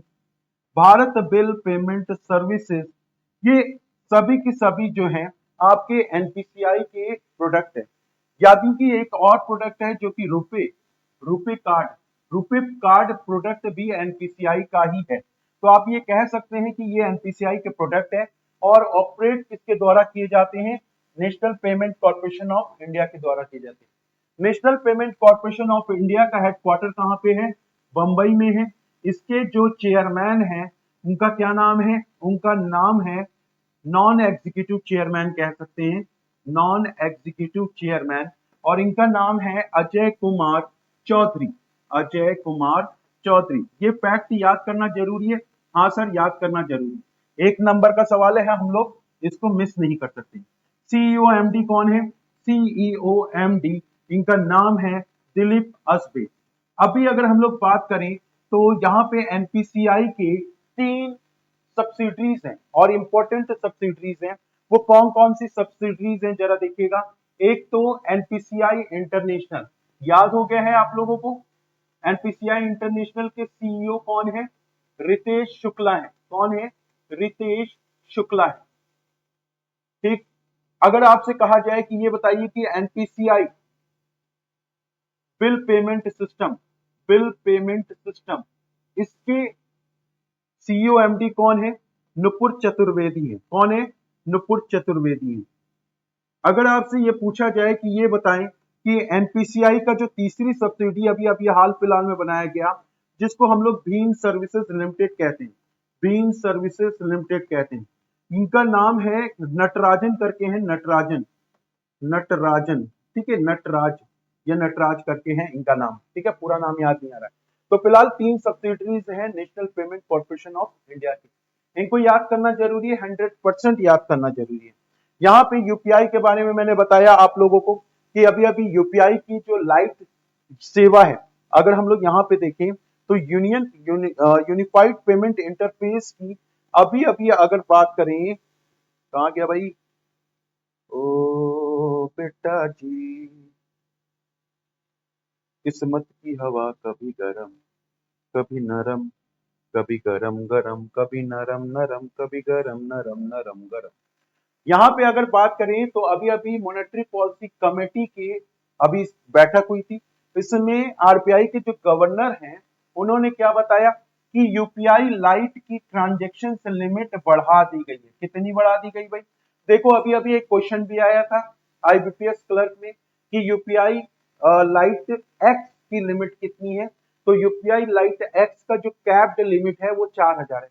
Speaker 1: Bharat bill payment services, ये सभी की सभी जो हैं आपके एनपीसीआई के प्रोडक्ट है। यानी कि एक और प्रोडक्ट है जो कि रुपे कार्ड प्रोडक्ट भी एनपीसीआई का ही है। तो आप ये कह सकते हैं कि ये एनपीसीआई के प्रोडक्ट है और ऑपरेट किसके द्वारा किए जाते हैं? National payment corporation of India के द्वारा किए जाते हैं। National payment corporation of India का हेडक्वार्टर कहाँ पे है? बंबई में है। इसके जो चेयरमैन हैं उनका क्या नाम है? उनका नाम है नॉन एग्जीक्यूटिव चेयरमैन कह सकते हैं, नॉन एग्जीक्यूटिव चेयरमैन, और इनका नाम है अजय कुमार चौधरी। अजय कुमार चौधरी, ये फैक्ट याद करना जरूरी है। हाँ सर, याद करना जरूरी है, 1 नंबर का सवाल है, हम लोग इसको मिस नहीं कर सकते। सीईओ एमडी कौन है? सीईओ एमडी इनका नाम है दिलीप असबे। अभी अगर हम लोग बात करें तो यहाँ पे एनपीसीआई के 3 सब्सिडरीज हैं और इंपॉर्टेंट सब्सिडरीज हैं। वो कौन कौन सी सब्सिडरीज हैं जरा देखिएगा। एक तो एनपीसीआई इंटरनेशनल, याद हो गया है आप लोगों को? एनपीसीआई इंटरनेशनल के सीईओ कौन है? रितेश शुक्ला है। कौन है? रितेश शुक्ला है। ठीक। अगर आपसे कहा जाए कि ये बताइए कि एनपीसीआई बिल पेमेंट सिस्टम, इसके सीईओ एमडी कौन है? नुपुर चतुर्वेदी है। कौन है? नुपुर चतुर्वेदी है। अगर आपसे ये पूछा जाए कि ये बताएं कि एनपीसीआई का जो तीसरी सब्सिडी अभी अभी हाल फिलहाल में बनाया गया, जिसको हम लोग भीम सर्विसेज लिमिटेड कहते हैं, भीम सर्विसेज लिमिटेड कहते हैं, इनका नाम है नटराजन करके है, नटराजन, ठीक है, नटराज या नटराज करके है इनका नाम, ठीक है, पूरा नाम याद नहीं आ रहा है। तो फिलहाल 3 सब्सिडरीज हैं national payment corporation of India की, इनको याद करना जरूरी है, 100% याद करना जरूरी है। यहाँ पे यूपीआई के बारे में मैंने बताया आप लोगों को कि अभी अभी यूपीआई की जो लाइट सेवा है, अगर हम लोग यहाँ पे देखें तो यूनिफाइड पेमेंट इंटरफेस की अभी अभी अगर बात करें, कहाँ गया भाई? ओ बेटा जी, किस्मत की हवा कभी गरम कभी नरम, कभी गरम गरम कभी नरम नरम, कभी गरम नरम नरम गरम। यहाँ पे अगर बात करें तो अभी अभी मॉनेटरी पॉलिसी कमेटी की अभी बैठक हुई थी। इसमें आरबीआई के जो गवर्नर हैं उन्होंने क्या बताया कि यूपीआई लाइट की ट्रांजैक्शन लिमिट बढ़ा दी गई है। कितनी बढ़ा दी गई भाई? देखो अभी अभी एक क्वेश्चन भी आया था आईबीपीएस क्लर्क में कि यूपीआई लाइट एक्स की लिमिट कितनी है? तो यूपीआई लाइट एक्स का जो कैप्ड लिमिट है वो 4000 है।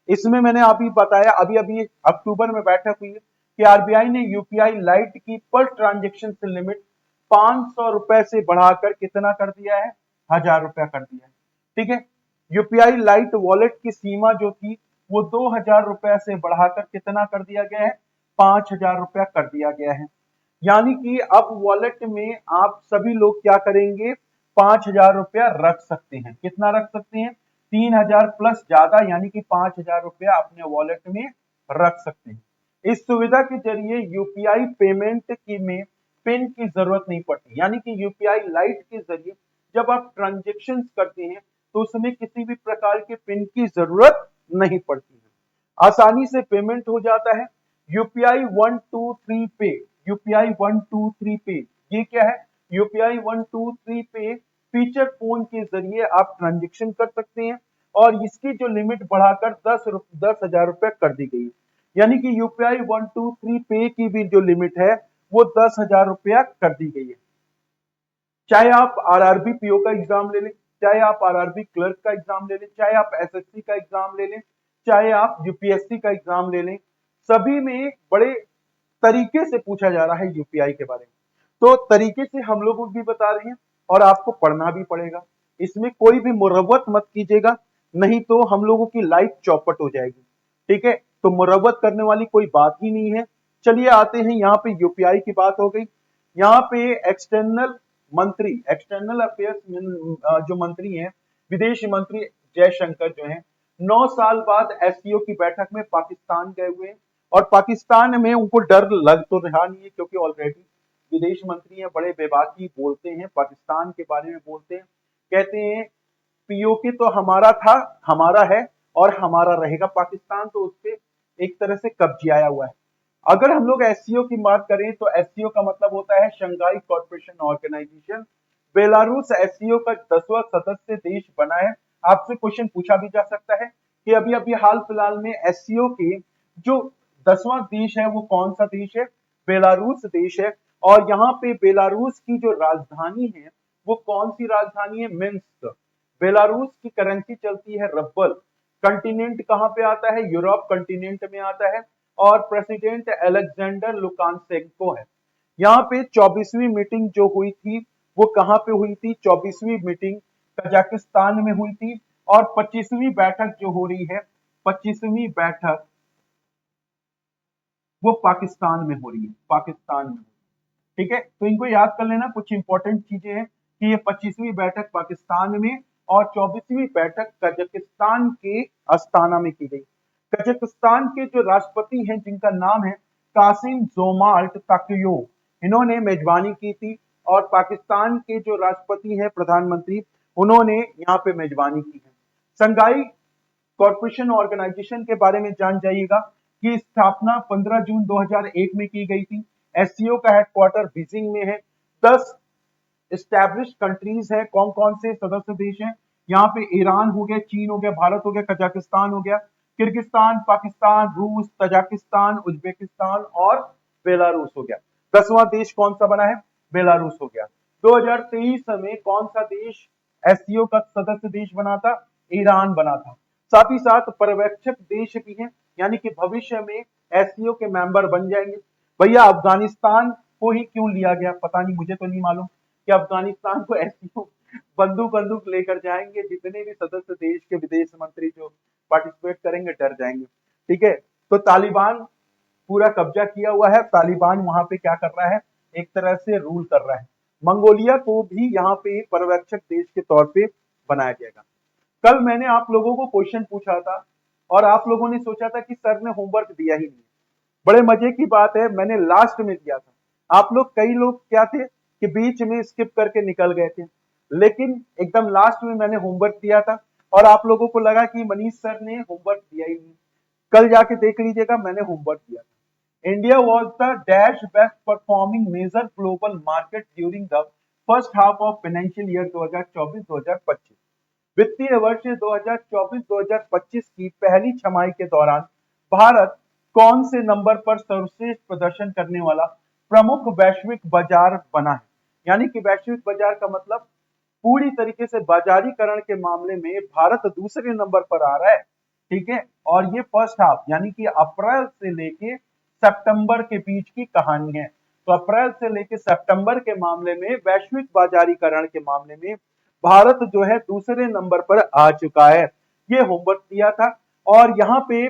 Speaker 1: इसमें मैंने अभी बताया, अभी अभी अक्टूबर में बैठक हुई है कि आरबीआई ने यूपीआई लाइट की पर ट्रांजेक्शन से लिमिट 500 रुपए से बढ़ाकर कितना कर दिया है? 1000 रुपया कर दिया है। ठीक है, यूपीआई लाइट वॉलेट की सीमा जो थी वो 2000 रुपए से बढ़ाकर कितना कर दिया गया है? 5000 रुपया कर दिया गया है। यानी कि अब वॉलेट में आप सभी लोग क्या करेंगे? 5000 रुपया रख सकते हैं। कितना रख सकते हैं? 3000 प्लस ज्यादा, यानी कि 5000 रुपया अपने वॉलेट में रख सकते हैं। इस सुविधा के जरिए यूपीआई पेमेंट की में पिन की जरूरत नहीं पड़ती, यानी कि यूपीआई लाइट के जरिए जब आप ट्रांजेक्शन करते हैं तो उसमें किसी भी प्रकार के पिन की जरूरत नहीं पड़ती है, आसानी से पेमेंट हो जाता है। यूपीआई 123 पे, यूपीआई 123 पे ये क्या है? यूपीआई 123 पे फीचर फोन के जरिए आप ट्रांजेक्शन कर सकते हैं और इसकी जो लिमिट बढ़ाकर 10,000 रुपए कर दी गई है। यानी कि यूपीआई 123 पे की भी जो लिमिट है वो 10,000 रुपया कर दी गई है। चाहे आप आरआरबी पीओ का एग्जाम ले लें, चाहे आप आरआरबी क्लर्क का एग्जाम ले लें, चाहे आप एसएससी का एग्जाम ले लें, चाहे आप यूपीएससी का एग्जाम ले लें, सभी में बड़े तरीके से पूछा जा रहा है यूपीआई के बारे में। तो तरीके से हम लोग भी बता रहे हैं और आपको पढ़ना भी पड़ेगा। इसमें कोई भी मुरव्वत मत कीजिएगा, नहीं तो हम लोगों की लाइफ चौपट हो जाएगी। ठीक है, तो मुरव्वत करने वाली कोई बात ही नहीं है। चलिए आते हैं, यहाँ पे यूपीआई की बात हो गई। यहाँ पे एक्सटर्नल अफेयर्स जो मंत्री हैं, विदेश मंत्री जयशंकर जो हैं, 9 साल बाद एससीओ की बैठक में पाकिस्तान गए हुए हैं और पाकिस्तान में उनको डर लग तो रहा नहीं है, क्योंकि ऑलरेडी विदेश मंत्री हैं, बड़े बेबाकी बोलते हैं, पाकिस्तान के बारे में बोलते हैं, कहते हैं पीओके तो हमारा था, हमारा है और हमारा रहेगा। पाकिस्तान तो उससे एक तरह से कब्जियाया हुआ है। अगर हम लोग एससीओ की बात करें तो एससीओ का मतलब होता है Shanghai corporation organisation. Belarus SCO का 10वां सदस्य देश बना है। आपसे क्वेश्चन पूछा भी जा सकता है कि अभी अभी हाल फिलहाल में एससीओ के जो 10वां देश है वो कौन सा देश है? बेलारूस देश है। और यहाँ पे बेलारूस की जो राजधानी है वो कौन सी राजधानी है? मिन्स्क। बेलारूस की करेंसी चलती है रब्बल। कंटिनेंट कहाँ पे आता है? यूरोप कंटिनेंट में आता है और प्रेसिडेंट अलेक्जेंडर लुकाशेंको है। यहाँ पे 24वीं मीटिंग जो हुई थी वो कहाँ पे हुई थी? 24वीं मीटिंग कजाकिस्तान में हुई थी और 25वीं बैठक जो हो रही है, 25वीं बैठक वो पाकिस्तान में हो रही है, पाकिस्तान में। ठीक है, तो इनको याद कर लेना, कुछ इंपॉर्टेंट चीजें हैं कि ये 25वीं बैठक पाकिस्तान में और 24वीं बैठक कजाकिस्तान के अस्ताना में की गई। कजाकिस्तान के जो राष्ट्रपति हैं जिनका नाम है कासिम जोमार्ट ताकयोव, इन्होंने मेजबानी की थी और पाकिस्तान के जो राष्ट्रपति हैं प्रधानमंत्री, उन्होंने यहाँ पे मेजबानी की है। संघाई कॉर्पोरेशन ऑर्गेनाइजेशन के बारे में जान जाइएगा कि स्थापना 15 जून 2001 में की गई थी। एससीओ का हेडक्वार्टर बीजिंग में है। 10 एस्टैब्लिश कंट्रीज है। कौन कौन से सदस्य देश हैं? यहाँ पे ईरान हो गया, चीन हो गया, भारत हो गया, कजाकिस्तान हो गया, किर्गिस्तान, पाकिस्तान, रूस, तजाकिस्तान, उज्बेकिस्तान और बेलारूस हो गया। 10वां देश कौन सा बना है? बेलारूस हो गया। 2023 में कौन सा देश एससीओ का सदस्य देश बना था? ईरान बना था। साथ ही साथ पर्यवेक्षक देश भी हैं, यानी कि भविष्य में एससीओ के मेंबर बन जाएंगे। भैया अफगानिस्तान को ही क्यों लिया गया पता नहीं, मुझे तो नहीं मालूम कि अफगानिस्तान को एससीओ बंदूक बंदूक लेकर जाएंगे। जितने भी सदस्य देश के विदेश मंत्री जो पार्टिसिपेट करेंगे डर जाएंगे। ठीक है, तो तालिबान पूरा कब्जा किया हुआ है। तालिबान वहां पे क्या कर रहा है? एक तरह से रूल कर रहा है। मंगोलिया को भी यहाँ पे पर्यवेक्षक देश के तौर पे बनाया जाएगा। कल मैंने आप लोगों को क्वेश्चन पूछा था और आप लोगों ने सोचा था कि सर ने होमवर्क दिया ही नहीं। बड़े मजे की बात है, मैंने लास्ट में दिया था। आप लोग, कई लोग क्या थे कि बीच में स्किप करके निकल गए थे, लेकिन एकदम लास्ट में मैंने होमवर्क दिया था और आप लोगों को लगा कि मनीष सर ने होमवर्क दिया ही नहीं। कल जाके देख लीजिएगा, मैंने होमवर्क दिया था। India was the dash best performing major global market during the first half of financial year 2024-2025। वित्तीय वर्ष 2024-2025 की पहली छमाही के दौरान भारत कौन से नंबर पर सर्वश्रेष्ठ प्रदर्शन करने वाला प्रमुख वैश्विक बाजार बना है? यानी कि वैश्विक बाजार का मतलब पूरी तरीके से बाजारीकरण के मामले में भारत दूसरे नंबर पर आ रहा है, ठीक है। और ये फर्स्ट हाफ यानी कि अप्रैल से लेके सितंबर के बीच की कहानी है। तो अप्रैल से लेके सितंबर के मामले में वैश्विक बाजारीकरण के मामले में भारत जो है दूसरे नंबर पर आ चुका है। ये होमवर्क दिया था। और यहाँ पे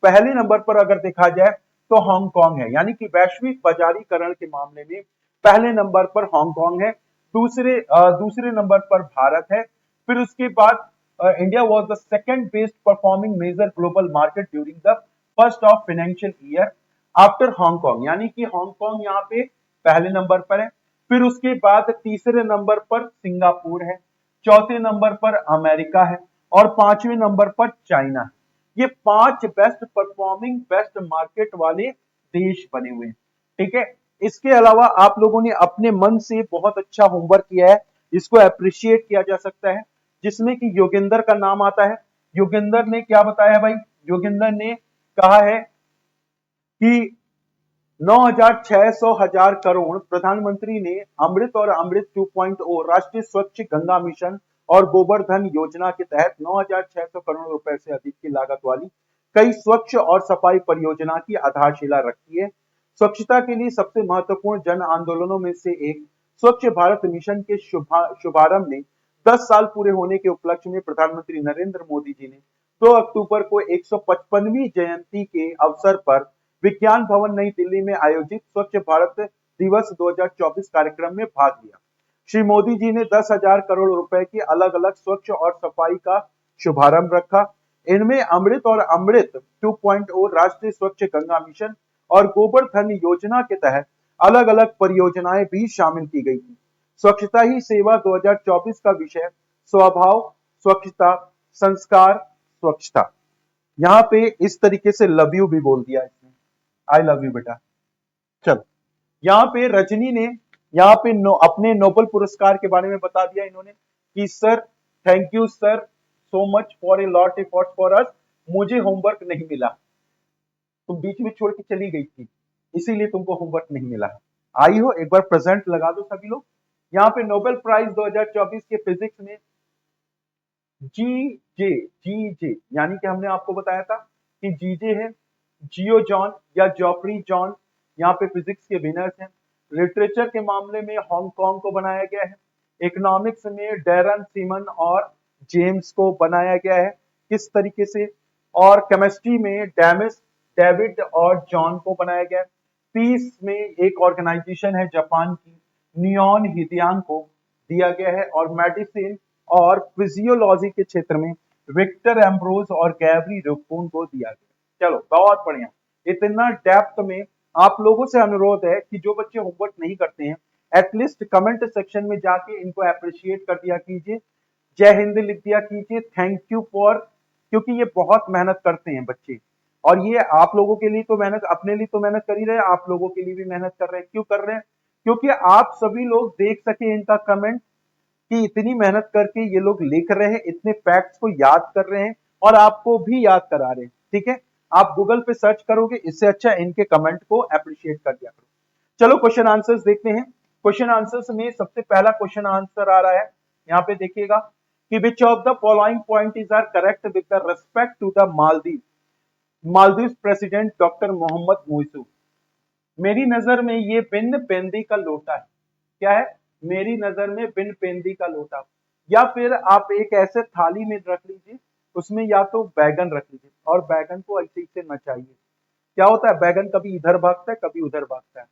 Speaker 1: पहले नंबर पर अगर देखा जाए तो हांगकांग है, यानी कि वैश्विक बाजारीकरण के मामले में पहले नंबर पर हांगकांग है, दूसरे नंबर पर भारत है। फिर उसके बाद India was the second best performing major global market during the first of financial year after Hong Kong, यानी कि हांगकांग यहाँ पे पहले नंबर पर है। फिर उसके बाद तीसरे नंबर पर सिंगापुर है, चौथे नंबर पर अमेरिका है और पांचवें नंबर पर चाइना है। ये 5 बेस्ट परफॉर्मिंग बेस्ट मार्केट वाले देश बने हुए हैं, ठीक है। इसके अलावा आप लोगों ने अपने मन से बहुत अच्छा होमवर्क किया है, इसको अप्रिशिएट किया जा सकता है, जिसमें कि योगेंद्र का नाम आता है। योगेंद्र ने क्या बताया भाई? योगेंद्र ने कहा है कि 9,600 करोड़ प्रधानमंत्री ने अमृत और अमृत 2.0 राष्ट्रीय स्वच्छ गंगा मिशन और गोवर्धन योजना के तहत 9,600 करोड़ रुपए से अधिक की लागत वाली कई स्वच्छ और सफाई परियोजना की आधारशिला रखी है। स्वच्छता के लिए सबसे महत्वपूर्ण जन आंदोलनों में से एक स्वच्छ भारत मिशन के शुभारंभ ने 10 साल पूरे होने के उपलक्ष्य में प्रधानमंत्री नरेंद्र मोदी जी ने 2 अक्टूबर को 155वीं जयंती के अवसर पर विज्ञान भवन नई दिल्ली में आयोजित स्वच्छ भारत दिवस 2024 कार्यक्रम में भाग लिया। श्री मोदी जी ने 10,000 करोड़ रुपए की अलग अलग स्वच्छ और सफाई का शुभारंभ रखा। इनमें अमृत और अमृत 2.0 राष्ट्रीय स्वच्छ गंगा मिशन और गोवर्धन योजना के तहत अलग अलग परियोजनाएं भी शामिल की गई थी। स्वच्छता ही सेवा 2024 का विषय स्वभाव स्वच्छता संस्कार स्वच्छता। यहाँ पे इस तरीके से लव यू भी बोल दिया इसने, आई लव यू बेटा। चलो, यहाँ पे रजनी ने यहाँ पे अपने नोबेल पुरस्कार के बारे में बता दिया इन्होंने कि sir thank you sir so much for a lot effort for us, मुझे होमवर्क नहीं मिला, तुम बीच में छोड़ के चली गई थी इसीलिए तुमको होमवर्क नहीं मिला। आई हो एक बार प्रेजेंट लगा दो सभी लोग। यहाँ पे नोबेल प्राइज 2024 के फिजिक्स में जी जे यानी कि हमने आपको बताया था कि जीजे है, जियो जॉन या जॉफरी जॉन यहाँ पे फिजिक्स के विनर्स हैं। लिटरेचर के मामले में हांगकांग को बनाया गया है। इकोनॉमिक्स में डैरन सीमन और जेम्स को बनाया गया है किस तरीके से, और केमिस्ट्री में डेविड और जॉन को बनाया गया है। पीस में एक ऑर्गेनाइजेशन है जापान की, नियॉन हिदियांग को दिया गया है। और मेडिसिन और फिजियोलॉजी के क्षेत्र में विक्टर एम्ब्रोज और गैबरी रुक्कून को दिया गया। चलो बहुत बढ़िया। इतना डेप्थ में आप लोगों से अनुरोध है कि जो बच्चे होमवर्क नहीं करते हैं एटलीस्ट कमेंट सेक्शन में जाके इनको अप्रिशिएट कर दिया कीजिए, जय हिंद लिख दिया कीजिए, थैंक यू फॉर, क्योंकि ये बहुत मेहनत करते हैं बच्चे। और ये आप लोगों के लिए तो मेहनत, अपने लिए तो मेहनत कर ही रहे हैं, आप लोगों के लिए भी मेहनत कर रहे हैं। क्यों कर रहे हैं? क्योंकि आप सभी लोग देख सके इनका कमेंट कि इतनी मेहनत करके ये लोग लिख रहे हैं, इतने फैक्ट्स को याद कर रहे हैं और आपको भी याद करा रहे हैं, ठीक है। आप गूगल पे सर्च करोगे, इससे अच्छा इनके कमेंट को अप्रिशिएट कर दिया करो। चलो क्वेश्चन आंसर्स देखते हैं। क्वेश्चन आंसर्स में सबसे पहला क्वेश्चन आंसर आ रहा है, यहाँ पे देखिएगा कि which of the following point is are correct with the respect to the Maldives president doctor Mohamed Muizzu. मेरी नजर में ये बिन पेंदी का लोटा है। क्या है? मेरी नजर में बिन पेंदी का लोटा। या फिर आप एक ऐसे थाली में रख लीजिए, उसमें या तो बैगन रख लीजिए और बैगन को ऐसे ही से नचाइए। क्या होता है? बैगन कभी इधर भागता है कभी उधर भागता है।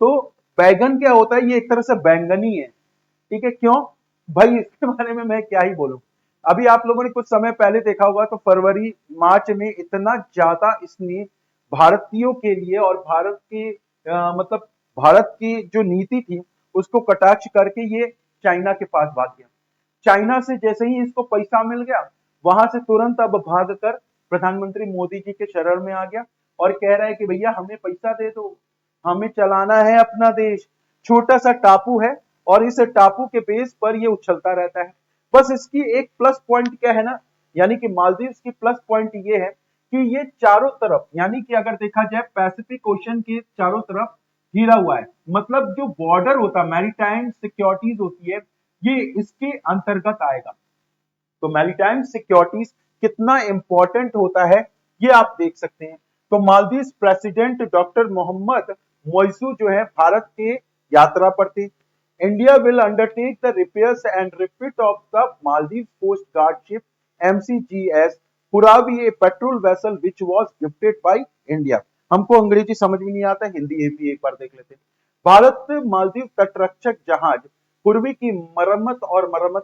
Speaker 1: तो बैगन क्या होता है? ये एक तरह से बैंगनी है, ठीक है। क्यों भाई? इसके बारे में मैं क्या ही बोलूं। अभी आप लोगों ने कुछ समय पहले देखा होगा तो फरवरी मार्च में इतना ज्यादा इसने भारतीयों के लिए और भारत के मतलब भारत की जो नीति थी उसको कटाक्ष करके ये चाइना के पास भाग गया। चाइना से जैसे ही इसको पैसा मिल गया वहां से तुरंत अब भागकर प्रधानमंत्री मोदी जी के शरण में आ गया और कह रहा है कि भैया हमें पैसा दे दो, हमें चलाना है अपना देश। छोटा सा टापू है और इस टापू के बेस पर ये उछलता रहता है। बस इसकी एक प्लस पॉइंट क्या है ना, यानी कि मालदीव की प्लस पॉइंट ये है कि ये चारों तरफ, यानी कि अगर देखा जाए पैसिफिक ओशन के चारों तरफ घिरा हुआ है, मतलब जो बॉर्डर होता है, मैरीटाइम सिक्योरिटीज होती है, ये इसके अंतर्गत आएगा। तो मैरीटाइम सिक्योरिटीज कितना इंपॉर्टेंट होता है ये आप देख सकते हैं। तो मालदीव प्रेसिडेंट डॉक्टर मोहम्मद मोइजू जो है भारत के यात्रा पर थे। India will undertake the repairs and refit of the Maldives coast guard ship MCGS Huravee, a patrol vessel which was gifted by India. हमको अंग्रेजी समझ में नहीं आता, हिंदी ये भी एक बार देख लेते हैं। भारत मालदीव तटरक्षक जहाज पूर्वी की मरम्मत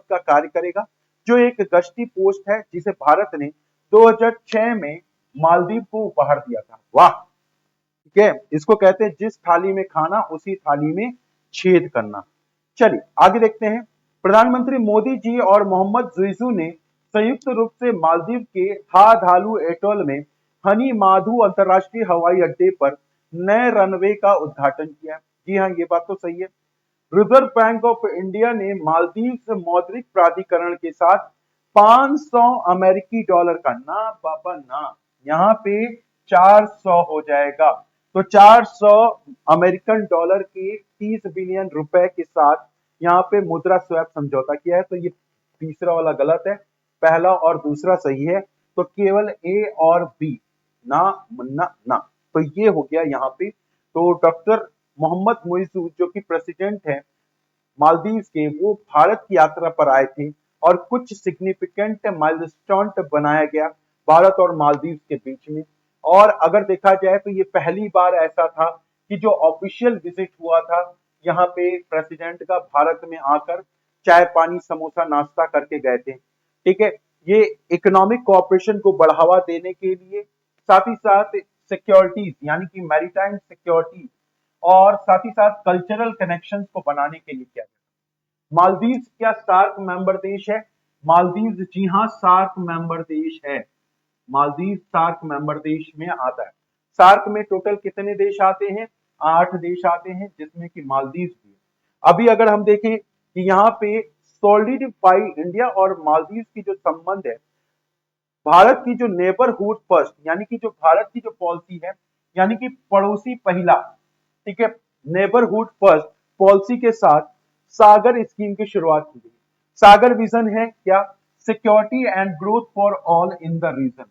Speaker 1: का कार्य करेगा, जो एक गश्ती पोस्ट है जिसे भारत ने 2006 में मालदीव को उपहार दिया था। वाह, ठीक है, इसको कहते हैं जिस थाली में खाना उसी थाली में छेद करना। चलिए आगे देखते हैं। प्रधानमंत्री मोदी जी और मोहम्मद जुइजू ने संयुक्त रूप से मालदीव के हाधालू एटोल में हनी माधु अंतरराष्ट्रीय हवाई अड्डे पर नए रनवे का उद्घाटन किया। जी हाँ, ये बात तो सही है। रिजर्व बैंक ऑफ इंडिया ने मालदीव मौद्रिक प्राधिकरण के साथ 500 अमेरिकी डॉलर का, ना पापा ना, यहाँ पे 400 हो जाएगा, तो 400 अमेरिकन डॉलर के 30 बिलियन रुपए के साथ यहाँ पे मुद्रा स्वैप समझौता किया है। तो ये तीसरा वाला गलत है, पहला और दूसरा सही है, तो केवल ए और बी, ना मुन्ना ना, तो ये हो गया यहाँ पे। तो डॉक्टर मोहम्मद मोइजू जो कि प्रेसिडेंट है मालदीव के, वो भारत की यात्रा पर आए थे और कुछ सिग्निफिकेंट माइलस्टोन बनाया गया भारत और मालदीव के बीच में। और अगर देखा जाए तो ये पहली बार ऐसा था कि जो ऑफिशियल विजिट हुआ था यहाँ पे प्रेसिडेंट का, भारत में आकर चाय पानी समोसा नाश्ता करके गए थे। ठीक है, ये इकोनॉमिक कोऑपरेशन को बढ़ावा देने के लिए, साथ ही साथ सिक्योरिटीज यानी कि मैरीटाइम सिक्योरिटी और साथ ही साथ कल्चरल कनेक्शंस को बनाने के लिए किया गया। मालदीव क्या सार्क मेंबर देश है? मालदीव जी हाँ सार्क मेंबर देश है। मालदीव सार्क मेंबर देश में आता है। सार्क में टोटल कितने देश आते हैं? 8 देश आते हैं, जिसमें कि मालदीव भी है। अभी अगर हम देखें कि यहाँ पे सॉलिडिफाई इंडिया और मालदीव की जो संबंध है, भारत की जो नेबरहुड फर्स्ट यानी कि जो भारत की जो पॉलिसी है, यानी कि पड़ोसी पहला, ठीक है, नेबरहुड फर्स्ट पॉलिसी के साथ सागर स्कीम की शुरुआत की गई। सागर विजन है क्या? Security and growth for all in the region.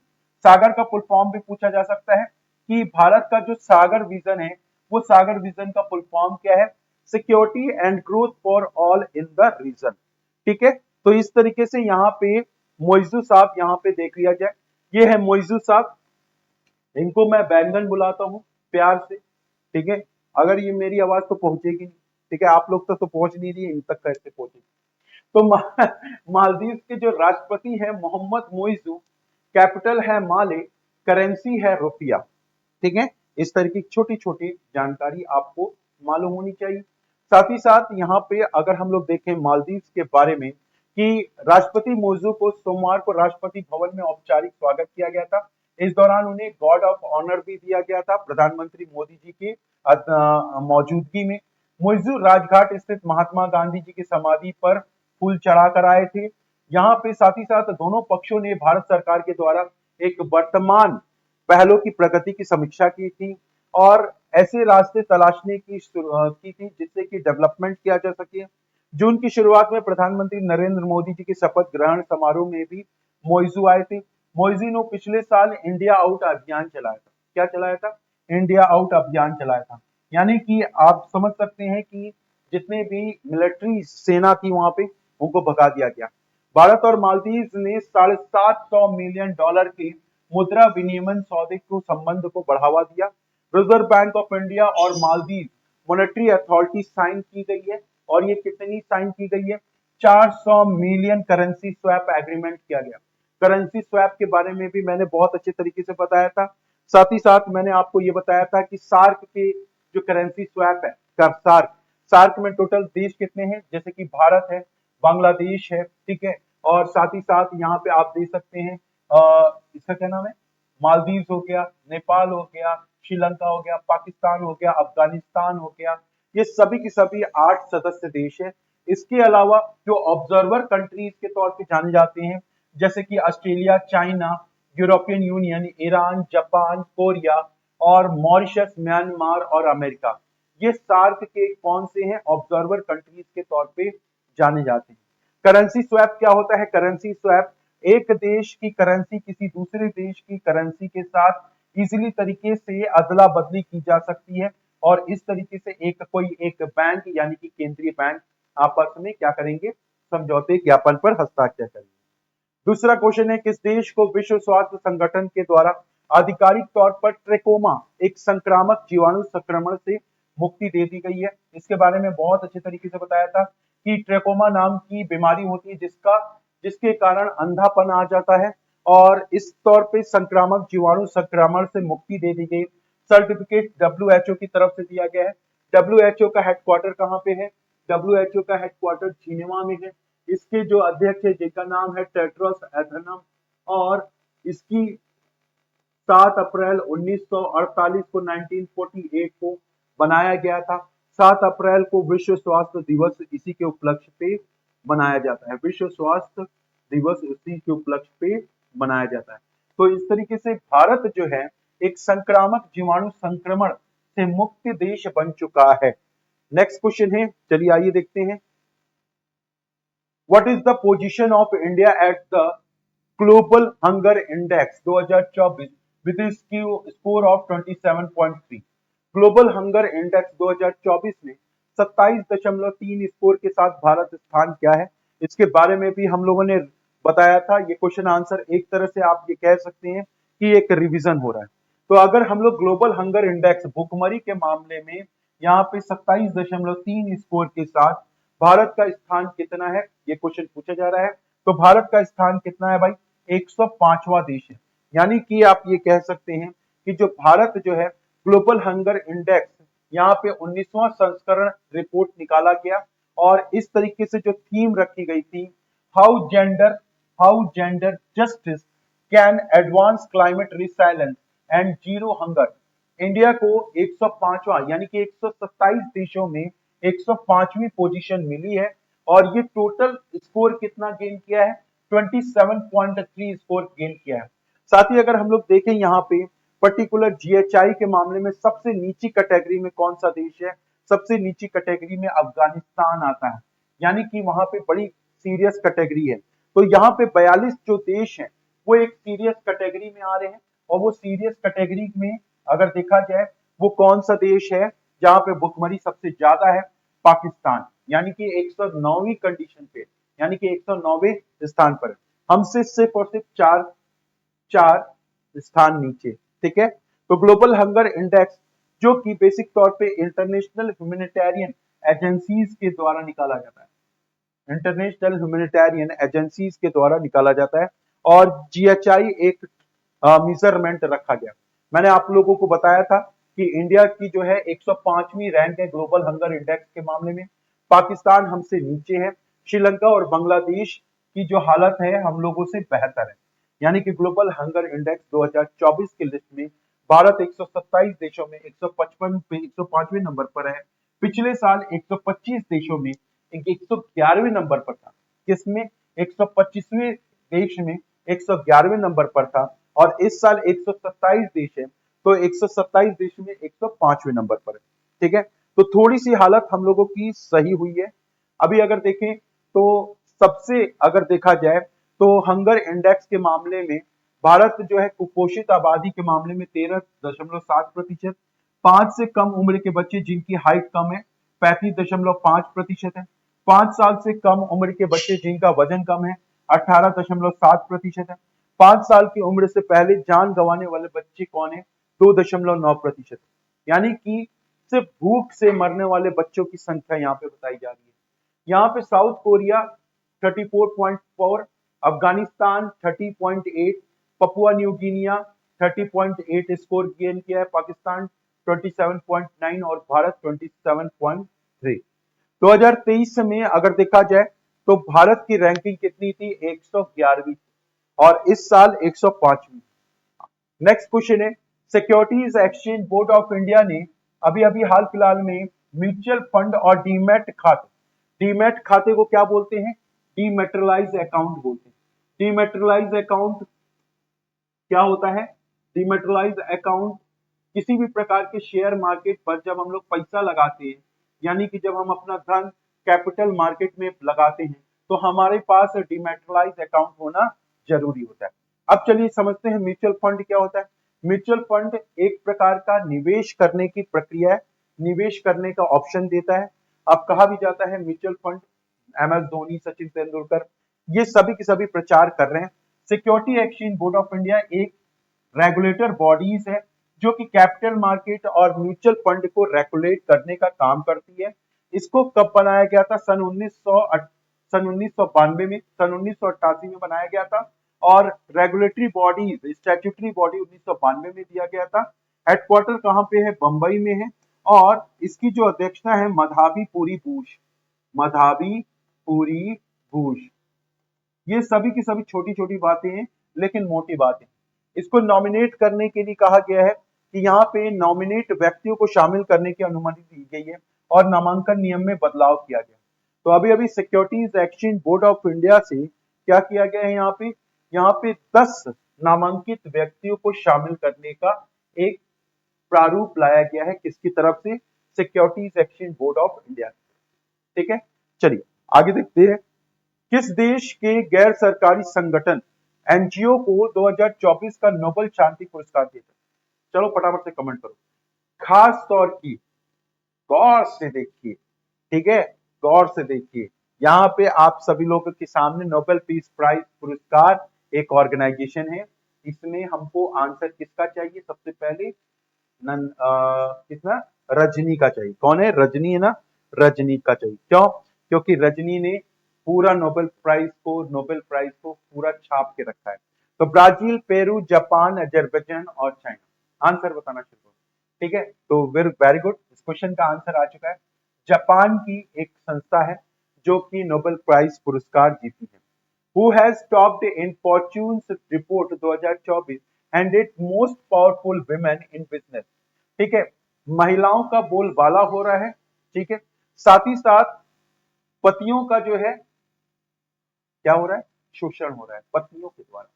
Speaker 1: Sagar का फुल फॉर्म भी पूछा जा सकता है कि भारत का जो सागर विजन है, वो सागर विजन का फुल फॉर्म क्या है? Security and growth for all in the region. ठीक है, तो इस तरीके से यहाँ पे मोइजू साहब यहाँ पे देख लिया जाए, ये है मोइजू साहब, इनको मैं बैंगन बुलाता हूँ प्यार से। ठीक है, अगर ये मेरी आवाज तो पहुंचेगी नहीं, ठीक है, आप लोग तो पहुंच नहीं रही, इन तक कैसे पहुंचेगी? तो मालदीव के जो राष्ट्रपति है मोहम्मद मोइजू, कैपिटल है माले, करेंसी है रुपया। ठीक है, इस तरह की छोटी छोटी जानकारी आपको मालूम होनी चाहिए। साथ ही साथ यहाँ पे अगर हम लोग देखें मालदीव के बारे में कि राष्ट्रपति मोइजू को सोमवार को राष्ट्रपति भवन में औपचारिक स्वागत किया गया था। इस दौरान उन्हें गॉर्ड ऑफ ऑनर भी दिया गया था प्रधानमंत्री मोदी जी की मौजूदगी में। मोइजू राजघाट स्थित महात्मा गांधी जी की समाधि पर फूल चढ़ाकर आए थे। यहाँ पे साथ ही साथ दोनों पक्षों ने भारत सरकार के द्वारा एक वर्तमान पहलों की प्रगति की समीक्षा की थी और ऐसे रास्ते तलाशने की थी जिससे कि डेवलपमेंट किया जा सके। जून की शुरुआत में प्रधानमंत्री नरेंद्र मोदी जी के शपथ ग्रहण समारोह में भी मोइजू आए थे। मोइजू ने पिछले साल इंडिया आउट अभियान चलाया था। क्या चलाया था? इंडिया आउट अभियान चलाया था। यानी कि आप समझ सकते हैं कि जितने भी मिलिट्री सेना थी वहां पे, उनको भगा दिया गया। भारत और मालदीव ने $750 मिलियन के मुद्रा विनिमय सौदे को संबंध को बढ़ावा दिया। रिजर्व बैंक ऑफ इंडिया और मालदीव मॉनेटरी अथॉरिटी साइन की गई है, और ये कितनी साइन की गई है? 400 मिलियन करेंसी स्वैप एग्रीमेंट किया गया। करेंसी स्वैप के बारे में भी मैंने बहुत अच्छे तरीके से बताया था। साथ ही साथ मैंने आपको ये बताया था कि सार्क के जो करेंसी स्वैप है, सार्क सार्क में टोटल देश कितने हैं? जैसे कि भारत है, बांग्लादेश है, ठीक है, और साथ ही साथ यहाँ पे आप देख सकते हैं इसका क्या नाम है, मालदीव हो गया, नेपाल हो गया, श्रीलंका हो गया, पाकिस्तान हो गया, अफगानिस्तान हो गया, ये सभी के सभी 8 सदस्य देश है। इसके अलावा जो ऑब्जर्वर कंट्रीज के तौर पे जाने जाते हैं, जैसे कि Australia, China, European union, Iran, Japan, Korea और मॉरिशस, म्यांमार और अमेरिका, ये सार्क के कौन से हैं ऑब्जर्वर कंट्रीज के तौर पे जाने जाते हैं। करेंसी स्वैप क्या होता है? करेंसी स्वैप एक देश की करेंसी किसी दूसरे देश की करेंसी के साथ इजीली तरीके से अदला बदली की जा सकती है और इस तरीके से एक बैंक यानी कि केंद्रीय बैंक आपस में क्या करेंगे? समझौते ज्ञापन पर हस्ताक्षर करेंगे। दूसरा क्वेश्चन है, किस देश को विश्व स्वास्थ्य संगठन के द्वारा आधिकारिक तौर पर ट्रेकोमा एक संक्रामक जीवाणु संक्रमण से मुक्ति दे दी गई है? इसके बारे में बहुत अच्छे तरीके से बताया था कि ट्रेकोमा नाम की बीमारी होती है जिसके कारण अंधापन आ जाता है और इस तौर पे संक्रामक जीवाणु संक्रमण से मुक्ति दे दी गई। सर्टिफिकेट डब्ल्यूएचओ की तरफ से दिया गया है। डब्ल्यूएचओ का हेडक्वार्टर कहाँ पे है? डब्ल्यूएचओ का हेडक्वार्टर जिनेवा में है। इसके जो अध्यक्ष है जिनका नाम है टेड्रोस एथनम और इसकी 7 अप्रैल 1948 को 1948 को बनाया गया था। 7 अप्रैल को विश्व स्वास्थ्य दिवस इसी के उपलक्ष्य पे मनाया जाता है। विश्व स्वास्थ्य दिवस इसी के उपलक्ष्य पे मनाया जाता है। तो इस तरीके से भारत जो है एक संक्रामक जीवाणु संक्रमण से मुक्त देश बन चुका है। नेक्स्ट क्वेश्चन है, चलिए आइए देखते हैं। What is the position of India at the Global Hunger Index 2024 with a score of 27.3? Global hunger index 2024 में 27.3 स्कोर के साथ भारत स्थान क्या है? इसके बारे में भी हम लोगों ने बताया था। ये क्वेश्चन आंसर एक तरह से आप ये कह सकते हैं कि एक रिवीजन हो रहा है। तो अगर हम लोग ग्लोबल हंगर इंडेक्स भुखमरी के मामले में यहाँ पे 27.3 स्कोर के साथ भारत का स्थान कितना है, ये क्वेश्चन पूछा जा रहा है। तो भारत का स्थान कितना है भाई? 105वां देश है। यानी कि आप ये कह सकते हैं कि जो भारत जो है ग्लोबल हंगर इंडेक्स यहाँ पे 19वां संस्करण रिपोर्ट निकाला गया और इस तरीके से जो थीम रखी गई थी, how gender justice can advance climate resilience and zero hunger. India को 105वां यानी कि 127 देशों में 105वीं पोजीशन मिली है और ये टोटल स्कोर कितना गेन किया है? 27.3 स्कोर गेन किया है। साथ ही अगर हम लोग देखें यहाँ पे पर्टिकुलर जीएचआई के मामले में सबसे नीची कैटेगरी में कौन सा देश है? सबसे नीची कैटेगरी में अफगानिस्तान आता है, यानी कि वहां पे बड़ी सीरियस कैटेगरी है। तो यहाँ पे 42 जो देश हैं वो एक सीरियस कैटेगरी में आ रहे हैं और वो सीरियस कैटेगरी में अगर देखा जाए वो कौन सा देश है जहां पे भुखमरी सबसे ज्यादा है? पाकिस्तान, यानी कि 109वीं कंडीशन पे, यानी कि 109वें स्थान पर। हमसे सिर्फ और सिर्फ चार स्थान नीचे। ठीक है, तो ग्लोबल हंगर इंडेक्स जो कि बेसिक तौर पे इंटरनेशनल ह्यूमैनिटेरियन एजेंसीज के द्वारा निकाला जाता है, इंटरनेशनल ह्यूमैनिटेरियन एजेंसीज के द्वारा निकाला जाता है और जीएचआई एक मेजरमेंट रखा गया। मैंने आप लोगों को बताया था कि इंडिया की जो है 105वीं रैंक है ग्लोबल हंगर इंडेक्स के मामले में। पाकिस्तान हमसे नीचे है। श्रीलंका और बांग्लादेश की जो हालत है हम लोगों से बेहतर है। यानी कि ग्लोबल हंगर इंडेक्स 2024 की लिस्ट में भारत 127 देशों में 155 पे 105वें नंबर पर है। पिछले साल 125 देशों में 111वें नंबर पर था। किसमें? 125वें देश में 111वें नंबर पर था और इस साल 127 देश है तो 127 देश में 105वें नंबर पर है। ठीक है, तो थोड़ी सी हालत हम लोगों की सही हुई है। अभी अगर देखें तो सबसे अगर देखा जाए तो हंगर इंडेक्स के मामले में भारत जो है कुपोषित आबादी के मामले में 13.7%, 5 से कम उम्र के बच्चे जिनकी हाइट कम है 35.5% है, 5 साल से कम उम्र के बच्चे जिनका वजन कम है 18.7% है, 5 साल की उम्र से पहले जान गंवाने वाले बच्चे कौन है? 2.9%। यानी कि सिर्फ भूख से मरने वाले बच्चों की संख्या यहाँ पे बताई जा रही है। यहाँ पे south Korea 34.4, Afghanistan 30.8, Papua new Guinea 30.8 score gain किया है, पाकिस्तान 27.9 और भारत 27.3। 2023 में अगर देखा जाए तो भारत की रैंकिंग कितनी थी? 111वीं और इस साल 105वीं। नेक्स्ट क्वेश्चन है, securities exchange board of India ने अभी अभी हाल फिलहाल में म्यूचुअल फंड और डीमैट खाते को क्या बोलते हैं? डीमेटेरियलाइज अकाउंट बोलते हैं। डीमेटेरियलाइज अकाउंट क्या होता है? डीमेटेरियलाइज अकाउंट किसी भी प्रकार के शेयर मार्केट पर जब हम लोग पैसा लगाते हैं, यानी कि जब हम अपना धन कैपिटल मार्केट में लगाते हैं, तो हमारे पास डिमेटलाइज अकाउंट होना जरूरी होता है। अब चलिए समझते हैं म्यूचुअल फंड क्या होता है। म्यूचुअल फंड एक प्रकार का निवेश करने की प्रक्रिया है, निवेश करने का ऑप्शन देता है। अब कहा भी जाता है mutual fund, MS Dhoni, Sachin Tendulkar, ये सभी के सभी प्रचार कर रहे हैं। Security exchange board of India एक रेगुलेटर बॉडीज है जो कि कैपिटल मार्केट और म्यूचुअल फंड को रेगुलेट करने का काम करती है। इसको कब बनाया गया था? सन 1992 में, सन 1988 में बनाया गया था, और रेगुलेटरी बॉडी, स्टैट्यूटरी बॉडी 1992 में दिया गया था। हेडक्वार्टर कहाँ पे है? बंबई में है। और इसकी जो अध्यक्षता है मधावी पुरी बुश, मधावी पुरी बुश। ये सभी की सभी छोटी छोटी बातें हैं लेकिन मोटी बातें। इसको नॉमिनेट करने के लिए कहा गया है कि यहाँ पे नॉमिनेट व्यक्तियों को शामिल करने की अनुमति दी गई है और नामांकन नियम में बदलाव किया गया। तो अभी अभी securities exchange board of India से क्या किया गया है? यहाँ पे 10 नामांकित व्यक्तियों को शामिल करने का एक प्रारूप लाया गया है। किसकी तरफ से? Securities exchange board of India. ठीक है, चलिए आगे देखते हैं। किस देश के गैर सरकारी संगठन एनजीओ को 2024 का नोबेल शांति पुरस्कार दिया? चलो फटाफट से कमेंट करो। खास तौर की गौर से देखिए, ठीक है, गौर से देखिए। यहाँ पे आप सभी लोगों के सामने नोबेल पीस प्राइज पुरस्कार एक ऑर्गेनाइजेशन है। इसमें हमको आंसर किसका चाहिए? सबसे पहले कितना? रजनी का चाहिए। कौन है? रजनी है ना, रजनी का चाहिए। क्यों? क्योंकि रजनी ने पूरा नोबेल प्राइज को पूरा छाप के रखा है। तो ब्राजील, पेरू, जापान, अजरबैजान और चाइना। आंसर बताना शुरू करो। ठीक है, तो वेरी गुड, इस क्वेश्चन का आंसर आ चुका है। जापान की एक संस्था है जो कि नोबेल प्राइज पुरस्कार जीती है। Who has topped in Fortune's report 2024 and its most powerful women in business? ठीक है, महिलाओं का बोलबाला हो रहा है। ठीक है, साथ ही साथ पतियों का जो है क्या हो रहा है? शोषण हो रहा है पत्नियों के द्वारा।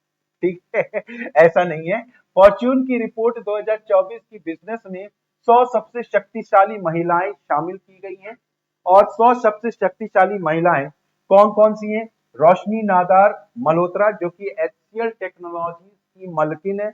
Speaker 1: ठीक है ऐसा नहीं है। फॉर्च्यून की रिपोर्ट 2024 की बिजनेस में 100 सबसे शक्तिशाली महिलाएं शामिल की गई हैं, और 100 सबसे शक्तिशाली महिलाएं कौन कौन सी हैं? रोशनी नादार मल्होत्रा जो कि HCL टेक्नोलॉजी की मालकिन है,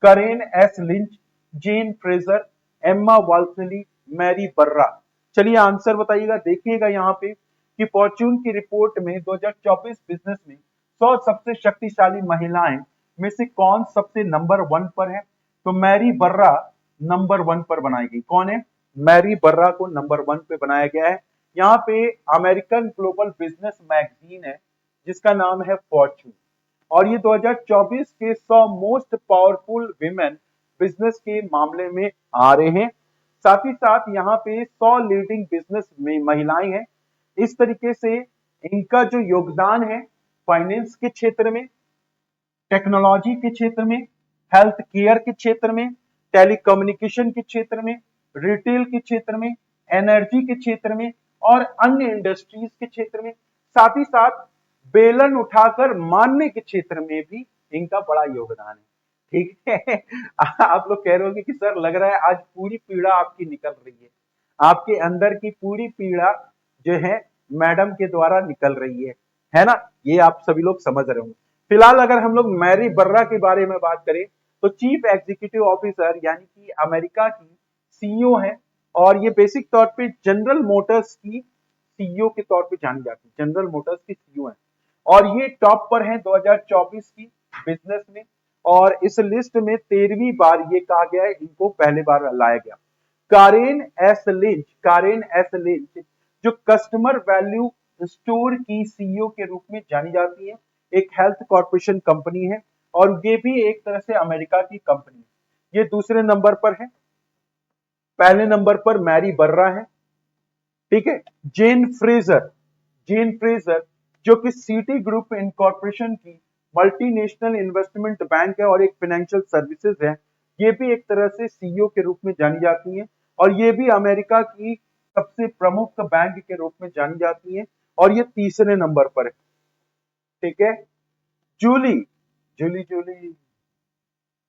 Speaker 1: करेन S lynch, Jane Fraser, Emma वाल्सली, Mary बर्रा। चलिए आंसर बताइएगा। देखिएगा यहाँ पे कि फॉर्च्यून की रिपोर्ट में 2024 बिजनेस में 100 सबसे शक्तिशाली महिलाएं में से कौन सबसे नंबर 1 पर है? तो मैरी बर्रा नंबर 1 पर बनाई गई। कौन है? मैरी बर्रा को नंबर 1 पे बनाया गया है। यहाँ पे अमेरिकन ग्लोबल बिजनेस मैगजीन है जिसका नाम है फॉर्च्यून, और ये 2024 के 100 मोस्ट पावरफुल विमेन बिजनेस के मामले में आ रहे हैं। साथ ही साथ यहाँ पे 100 लीडिंग बिजनेस में महिलाएं हैं। इस तरीके से इनका जो योगदान है फाइनेंस के क्षेत्र में, टेक्नोलॉजी के क्षेत्र में, हेल्थ केयर के क्षेत्र में, टेलीकम्युनिकेशन के क्षेत्र में, रिटेल के क्षेत्र में, एनर्जी के क्षेत्र में और अन्य इंडस्ट्रीज के क्षेत्र में, साथ ही साथ बेलन उठाकर मारने के क्षेत्र में भी इनका बड़ा योगदान है। ठीक है आप लोग कह रहे होंगे कि सर लग रहा है आज पूरी पीड़ा आपकी निकल रही है, आपके अंदर की पूरी पीड़ा जो है मैडम के द्वारा निकल रही है ना? ये आप सभी लोग समझ रहे होंगे। फिलहाल अगर हम लोग मैरी बर्रा के बारे में बात करें तो चीफ एग्जीक्यूटिव ऑफिसर यानी कि अमेरिका की सीईओ है, और ये बेसिक तौर पे जनरल मोटर्स की सीईओ के तौर पे जानी जाती है। जनरल मोटर्स की सीईओ है और ये टॉप पर है 2024 की बिजनेस में, और इस लिस्ट में 13वीं बार ये कहा गया है इनको पहले बार लाया गया। कारेन एस लिंच जो कस्टमर वैल्यू स्टोर की सीईओ के रूप में जानी जाती है, एक हेल्थ कॉर्पोरेशन कंपनी है और ये भी एक तरह से अमेरिका की कंपनी है। ये दूसरे नंबर पर है, पहले नंबर पर मैरी बर्रा है। ठीक है, जेन फ्रेजर जो कि सिटी ग्रुप इनकॉर्पोरेशन की मल्टीनेशनल इन्वेस्टमेंट बैंक है और एक फाइनेंशियल सर्विसेज है, ये भी एक तरह से सीईओ के रूप में जानी जाती है, और ये भी अमेरिका की सबसे प्रमुख बैंक के रूप में जानी जाती है, और ये तीसरे नंबर पर है। ठीक है, जूली जूली जूली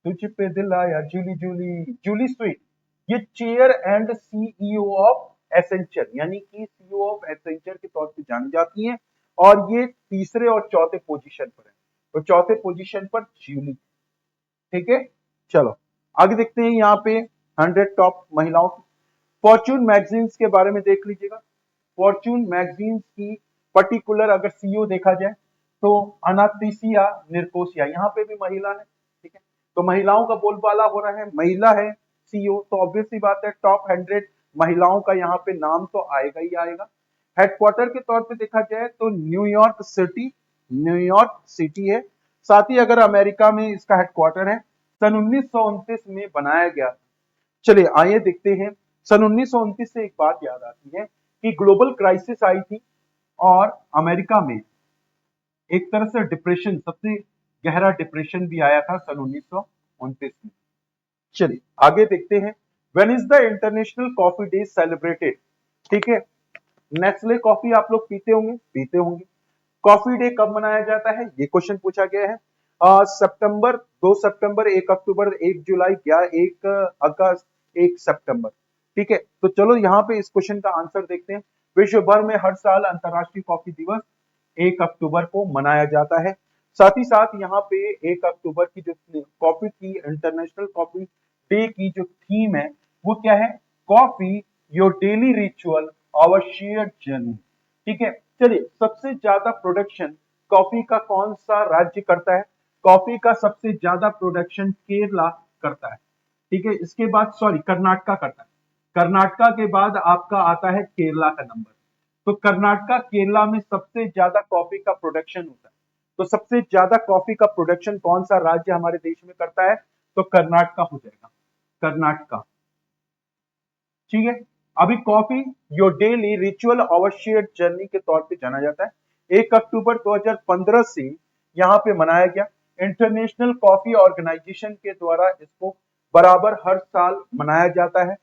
Speaker 1: तुझ पे दिल आया जूली जूली, जूली स्वीट, ये chair and CEO of Accenture यानी कि सीईओ ऑफ एसेंचर के तौर पे जानी जाती हैं और ये तीसरे और चौथे पोजीशन पर है। तो चौथे पोजीशन पर जूली। ठीक है, चलो आगे देखते हैं यहाँ पे 100 टॉप महिलाओं की। फॉर्च्यून मैगजीन्स के बारे में देख लीजिएगा। फॉर्च्यून मैगजीन्स की पर्टिकुलर अगर सीईओ देखा जाए तो अनास्टेसिया निरकोसिया, यहाँ पे भी महिला है। ठीक है, तो महिलाओं का बोलबाला हो रहा है, महिला है सीईओ, तो ऑब्वियस सी बात है टॉप 100 महिलाओं का यहाँ पे नाम तो आएगा ही आएगा। हेडक्वार्टर के तौर पे देखा जाए तो न्यूयॉर्क सिटी, न्यूयॉर्क सिटी है। साथ ही अगर अमेरिका में इसका हेडक्वार्टर है, सन 1929 में बनाया गया। चलिए आइए देखते हैं। सन 1929 से एक बात याद आती है कि ग्लोबल क्राइसिस आई थी और अमेरिका में एक तरह से डिप्रेशन, सबसे गहरा डिप्रेशन भी आया था सन 1929 में। चलिए आगे देखते हैं। When is the international coffee day celebrated? ठीक है, नेस्ले कॉफी आप लोग पीते होंगे। कॉफी डे कब मनाया जाता है, ये क्वेश्चन पूछा गया है। सितंबर, 2 सितंबर, 1 अक्टूबर, 1 जुलाई, या 1 अगस्त, 1 सितंबर। ठीक है, तो चलो यहाँ पे इस क्वेश्चन का आंसर देखते हैं। विश्व भर में हर साल अंतर्राष्ट्रीय कॉफी दिवस 1 अक्टूबर को मनाया जाता है। साथ ही साथ यहाँ पे 1 अक्टूबर की जो कॉफी की इंटरनेशनल कॉफी डे की जो थीम है वो क्या है? Coffee your daily ritual our shared journey. ठीक है, चलिए सबसे ज्यादा प्रोडक्शन कॉफी का कौन सा राज्य करता है? कॉफी का सबसे ज्यादा प्रोडक्शन केरला करता है। ठीक है, इसके बाद सॉरी कर्नाटका करता है। कर्नाटका के बाद आपका आता है केरला का नंबर। तो कर्नाटका केरला में सबसे ज्यादा कॉफी का प्रोडक्शन होता है। तो सबसे ज्यादा कॉफी का प्रोडक्शन कौन सा राज्य हमारे देश में करता है? तो कर्नाटका हो जाएगा, कर्नाटका। ठीक है, अभी coffee your daily ritual our shared journey के तौर पे जाना जाता है। 1 अक्टूबर 2015 से यहाँ पे मनाया गया। इंटरनेशनल कॉफी ऑर्गेनाइजेशन के द्वारा इसको बराबर हर साल मनाया जाता है।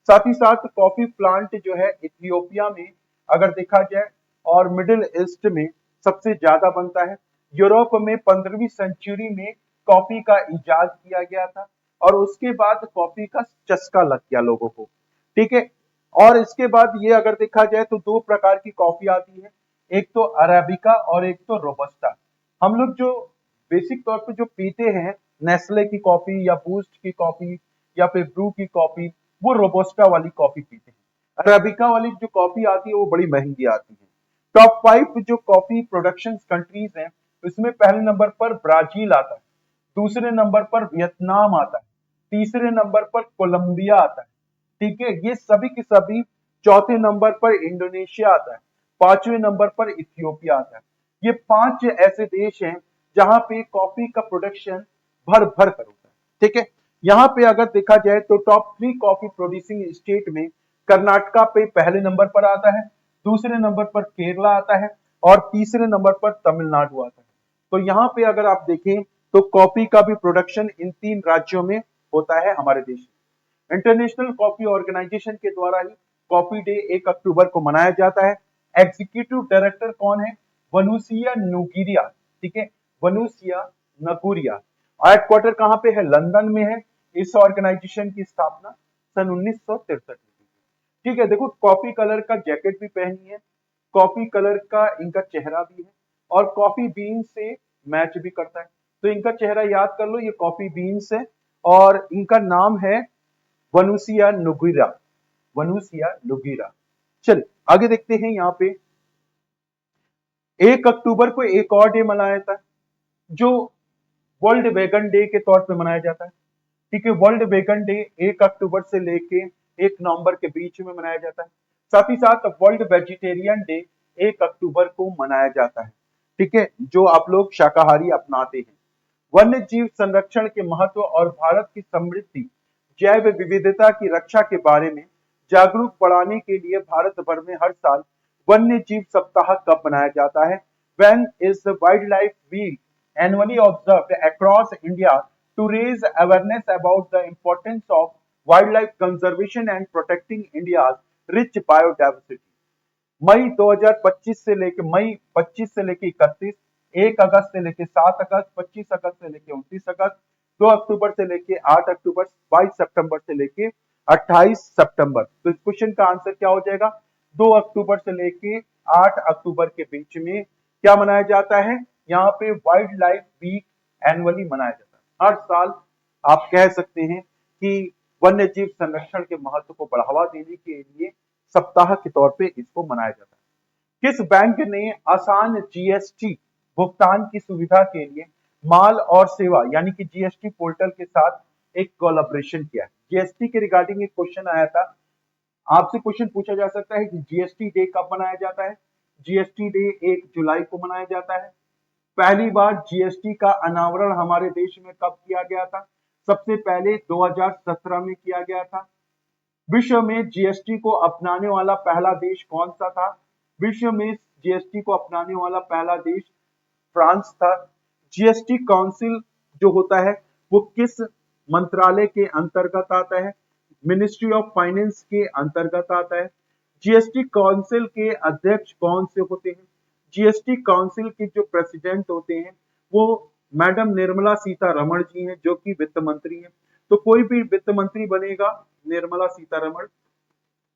Speaker 1: साथ ही साथ कॉफी प्लांट जो है इथियोपिया में अगर देखा जाए और मिडिल ईस्ट में सबसे ज्यादा बनता है। यूरोप में 15वीं सेंचुरी में कॉफी का इजाद किया गया था और उसके बाद कॉफी का चस्का लग गया लोगों को। ठीक है, और इसके बाद ये अगर देखा जाए तो दो प्रकार की कॉफी आती है, एक तो अरेबिका और एक तो रोबस्टा। हम लोग जो बेसिक तौर पे जो पीते हैं नेस्ले की कॉफी या बूस्ट की कॉफी या फिर ब्रू की कॉफी, वो रोबस्टा वाली कॉफी पीते हैं। अरेबिका वाली जो कॉफी आती है वो बड़ी महंगी आती है। टॉप 5 जो कॉफी प्रोडक्शन कंट्रीज हैं इसमें पहले नंबर पर ब्राजील आता है, दूसरे नंबर पर वियतनाम आता है, तीसरे नंबर पर कोलंबिया आता है। ठीक है, ये सभी के सभी। चौथे नंबर पर इंडोनेशिया आता है, पांचवें नंबर पर इथियोपिया आता है। ये 5 ऐसे देश हैं जहां पे कॉफी का प्रोडक्शन भर भर कर होता है। ठीक है, यहाँ पे अगर देखा जाए तो टॉप 3 कॉफी प्रोड्यूसिंग स्टेट में कर्नाटका पे पहले नंबर पर आता है, दूसरे नंबर पर केरला आता है और तीसरे नंबर पर तमिलनाडु आता है। तो यहाँ पे अगर आप देखें तो कॉफी का भी प्रोडक्शन इन 3 राज्यों में होता है हमारे देश में। इंटरनेशनल कॉफी ऑर्गेनाइजेशन के द्वारा ही कॉफी डे 1 अक्टूबर को मनाया जाता है। एग्जीक्यूटिव डायरेक्टर कौन है? वनुसिया नुगिरिया। ठीक है, वनुसिया नगुरिया। हेडक्वार्टर कहाँ पे है? लंदन में है। इस ऑर्गेनाइजेशन की स्थापना सन 1963 में हुई। ठीक है, देखो कॉफी कलर का जैकेट भी पहनी है, कॉफी कलर का इनका चेहरा भी है और कॉफी बीन से मैच भी करता है। तो इनका चेहरा याद कर लो, ये कॉफी बीन्स है और इनका नाम है वनुसिया नुगिरा, वनुसिया नुगिरा। चल आगे देखते हैं। यहाँ पे 1 अक्टूबर को एक और डे मनाया जाता है जो वर्ल्ड वेगन डे के तौर पे मनाया जाता है। ठीक है, वर्ल्ड वेगन डे 1 अक्टूबर से लेके 1 नवंबर के बीच में मनाया जाता है। साथ ही साथ वर्ल्ड वेजिटेरियन डे 1 अक्टूबर को मनाया जाता है। ठीक है, जो आप लोग शाकाहारी अपनाते हैं। वन्य जीव संरक्षण के महत्व और भारत की समृद्धि जैव विविधता की रक्षा के बारे में जागरूक बढ़ाने के लिए भारत भर में हर साल वन्य जीव सप्ताह कब मनाया जाता है? When is the wildlife week annually observed across India to raise awareness about the importance of wildlife conservation and protecting India's rich biodiversity? मई 2025 से लेके मई 25 से लेके 31, 1 अगस्त से लेके 7 अगस्त, 25 अगस्त से लेके 29 अगस्त, 2 अक्टूबर से लेके 8 अक्टूबर, 22 सितंबर से लेके 28 सितंबर। तो इस क्वेश्चन का आंसर क्या हो जाएगा? 2 अक्टूबर से लेके 8 अक्टूबर के बीच में क्या मनाया जाता है? यहाँ पे वाइल्ड लाइफ वीक एनुअली मनाया जाता है। हर साल आप कह सकते हैं कि वन्य जीव संरक्षण के महत्व को बढ़ावा देने के लिए सप्ताह के तौर पे इसको मनाया जाता है। किस बैंक ने आसान जीएसटी भुगतान की सुविधा के लिए माल और सेवा यानी कि जीएसटी पोर्टल के साथ एक कोलैबोरेशन किया है? जीएसटी के रिगार्डिंग एक क्वेश्चन आया था, आपसे क्वेश्चन पूछा जा सकता है कि जीएसटी डे कब मनाया जाता है? जीएसटी डे 1 जुलाई को मनाया जाता है। पहली बार जीएसटी का अनावरण हमारे देश में कब किया गया था? सबसे पहले 2017 में किया गया था। विश्व में जीएसटी को अपनाने वाला पहला देश कौन सा था? विश्व में जीएसटी को अपनाने वाला पहला देश फ्रांस था। जीएसटी काउंसिल जो होता है वो किस मंत्रालय के अंतर्गत आता है? मिनिस्ट्री ऑफ फाइनेंस के अंतर्गत आता है। जीएसटी काउंसिल के अध्यक्ष कौन से होते हैं? जीएसटी काउंसिल के जो प्रेसिडेंट होते हैं वो मैडम निर्मला सीतारमण जी हैं, जो कि वित्त मंत्री हैं। तो कोई भी वित्त मंत्री बनेगा निर्मला सीतारमण,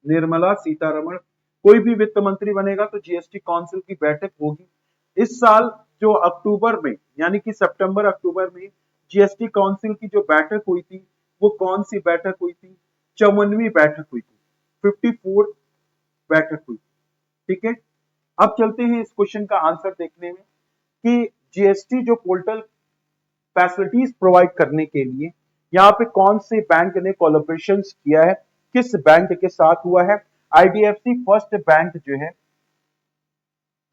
Speaker 1: निर्मला सीतारमण कोई भी वित्त मंत्री बनेगा तो जीएसटी काउंसिल की बैठक होगी। इस साल जो अक्टूबर में यानी कि सितंबर अक्टूबर में जीएसटी काउंसिल की जो बैठक हुई थी वो कौन सी बैठक हुई थी? 54वीं बैठक हुई थी, 54 बैठक हुई। ठीक है, अब चलते हैं इस क्वेश्चन का आंसर देखने में कि जीएसटी जो पोर्टल फैसिलिटीज प्रोवाइड करने के लिए यहाँ पे कौन से बैंक ने कोलैबोरेशन किया है, किस बैंक के साथ हुआ है? आईडीएफसी फर्स्ट बैंक जो है,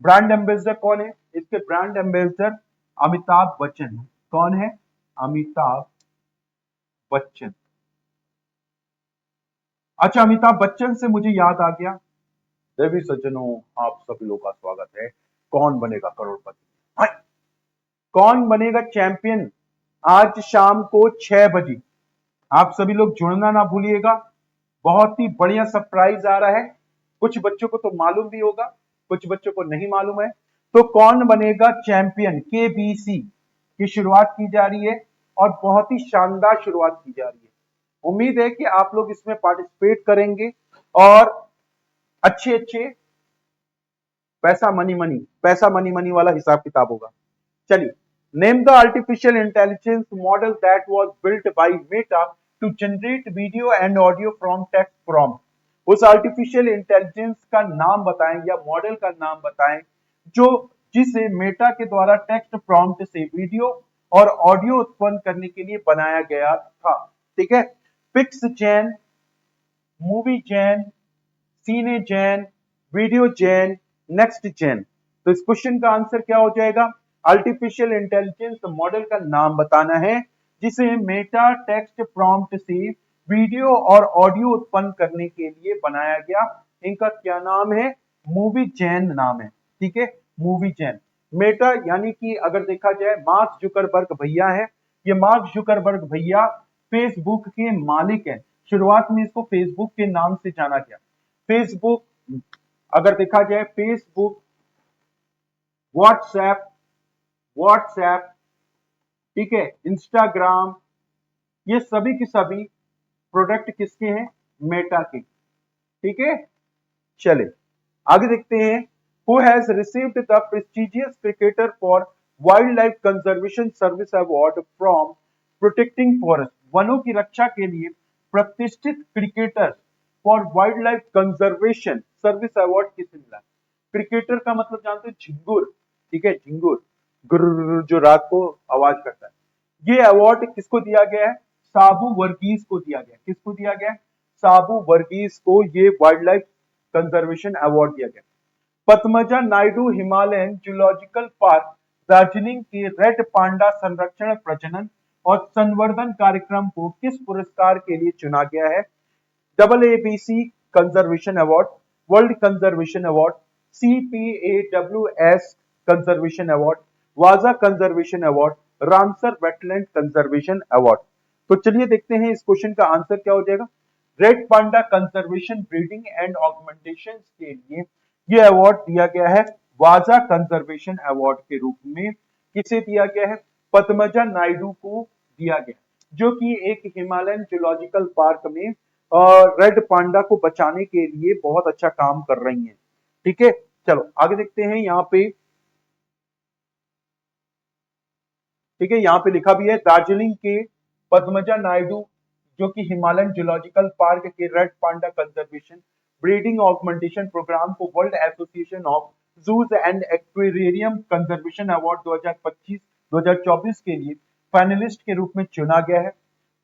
Speaker 1: ब्रांड एम्बेसडर कौन है? इसके ब्रांड एम्बेसडर अमिताभ बच्चन है। कौन है? अमिताभ बच्चन। अच्छा, अमिताभ बच्चन से मुझे याद आ गया, देवी सज्जनों आप सभी लोगों का स्वागत है कौन बनेगा करोड़पति। हाँ, कौन बनेगा चैंपियन आज शाम को 6 बजे आप सभी लोग जुड़ना ना भूलिएगा। बहुत ही बढ़िया सरप्राइज आ रहा है, कुछ बच्चों को तो मालूम भी होगा, कुछ बच्चों को नहीं मालूम है। तो कौन बनेगा चैंपियन केबीसी की शुरुआत की जा रही है और बहुत ही शानदार शुरुआत की जा रही है। उम्मीद है कि आप लोग इसमें पार्टिसिपेट करेंगे और अच्छे अच्छे पैसा मनी मनी वाला हिसाब किताब होगा। चलिए, name the artificial intelligence model that was built by Meta to generate video and audio from text prompt. उस आर्टिफिशियल इंटेलिजेंस का नाम बताएं या मॉडल का नाम बताएं जो जिसे मेटा के द्वारा टेक्स्ट प्रॉम्प्ट से वीडियो और ऑडियो उत्पन्न करने के लिए बनाया गया था। ठीक है, पिक्स जैन, मूवी जैन, सीने जैन, वीडियो जैन, नेक्स्ट जैन। तो इस क्वेश्चन का आंसर क्या हो जाएगा? आर्टिफिशियल इंटेलिजेंस मॉडल का नाम बताना है जिसे मेटा टेक्स्ट प्रॉम्प्ट से वीडियो और ऑडियो उत्पन्न करने के लिए बनाया गया। इनका क्या नाम है? मूवी जैन नाम है। ठीक है, मूवी जैन। मेटा यानी कि अगर देखा जाए मार्क जुकरबर्ग भैया है, ये मार्क जुकरबर्ग भैया फेसबुक के मालिक हैं। शुरुआत में इसको फेसबुक के नाम से जाना गया। फेसबुक, अगर देखा जाए फेसबुक, व्हाट्सएप, व्हाट्सएप, ठीक है, इंस्टाग्राम, ये सभी के सभी प्रोडक्ट किसके हैं? मेटा के। ठीक है, चले आगे देखते हैं। Who has received the prestigious cricketer for wild life conservation service award from protecting forest. वनों की रक्षा के लिए प्रतिष्ठित cricketer for wild life conservation service award किसे मिला? क्रिकेटर का मतलब जानते हो? झिंगुर। ठीक है, झिंगुर गुर्र जो रात को आवाज करता है। ये अवार्ड किसको दिया गया है? साबू वर्गीस को दिया गया। किसको दिया गया? साबू वर्गीस को ये वाइल्ड लाइफ कंजर्वेशन अवार्ड दिया गया। Padmaja Naidu Himalayan zoological park Darjeeling के रेड पांडा संरक्षण, प्रजनन और संवर्धन कार्यक्रम को किस पुरस्कार के लिए चुना गया है? AABC conservation award, world conservation award, CPAWS conservation award, वाजा conservation award, Ramsar wetland conservation award. तो चलिए देखते हैं इस क्वेश्चन का आंसर क्या हो जाएगा। Red panda conservation, breeding and augmentation के लिए यह अवार्ड दिया गया है वाजा कंजर्वेशन अवार्ड के रूप में। किसे दिया गया है? पद्मजा नायडू को दिया गया, जो कि एक हिमालयन जूलॉजिकल पार्क में रेड पांडा को बचाने के लिए बहुत अच्छा काम कर रही हैं। ठीक है, चलो आगे देखते हैं। यहाँ पे ठीक है, यहाँ पे लिखा भी है दार्जिलिंग के पद्मजा नायडू, जो कि हिमालयन जूलॉजिकल पार्क के red panda conservation breeding augmentation programme को world association of zoos and aquarium conservation award 2025-2024 के लिए फाइनलिस्ट के रूप में चुना गया है।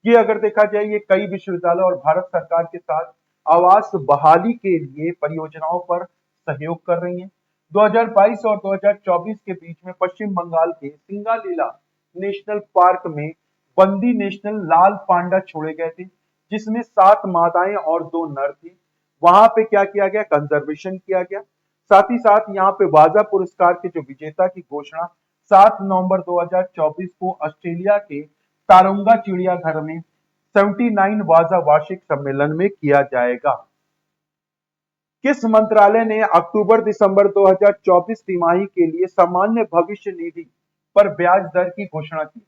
Speaker 1: ये अगर देखा जाए, ये कई विश्वविद्यालय और भारत सरकार के साथ आवास बहाली के लिए परियोजनाओं पर सहयोग कर रही हैं। 2022 और 2024 के बीच में पश्चिम बंगाल के सिंगालीला नेशनल पार्क में बंदी नेशनल लाल पांडा छोड़े गए थे, जिसमें 7 मादाएं और 2 नर थे। वहां पे क्या किया गया, कंजर्वेशन किया गया। साथ ही साथ यहाँ पे वाजा पुरस्कार के जो विजेता की घोषणा 7 नवंबर 2024 को ऑस्ट्रेलिया के तारुंगा चिड़ियाघर में 79 वाजा वार्षिक सम्मेलन में किया जाएगा। किस मंत्रालय ने अक्टूबर दिसंबर 2024 तिमाही के लिए सामान्य भविष्य निधि पर ब्याज दर की घोषणा की?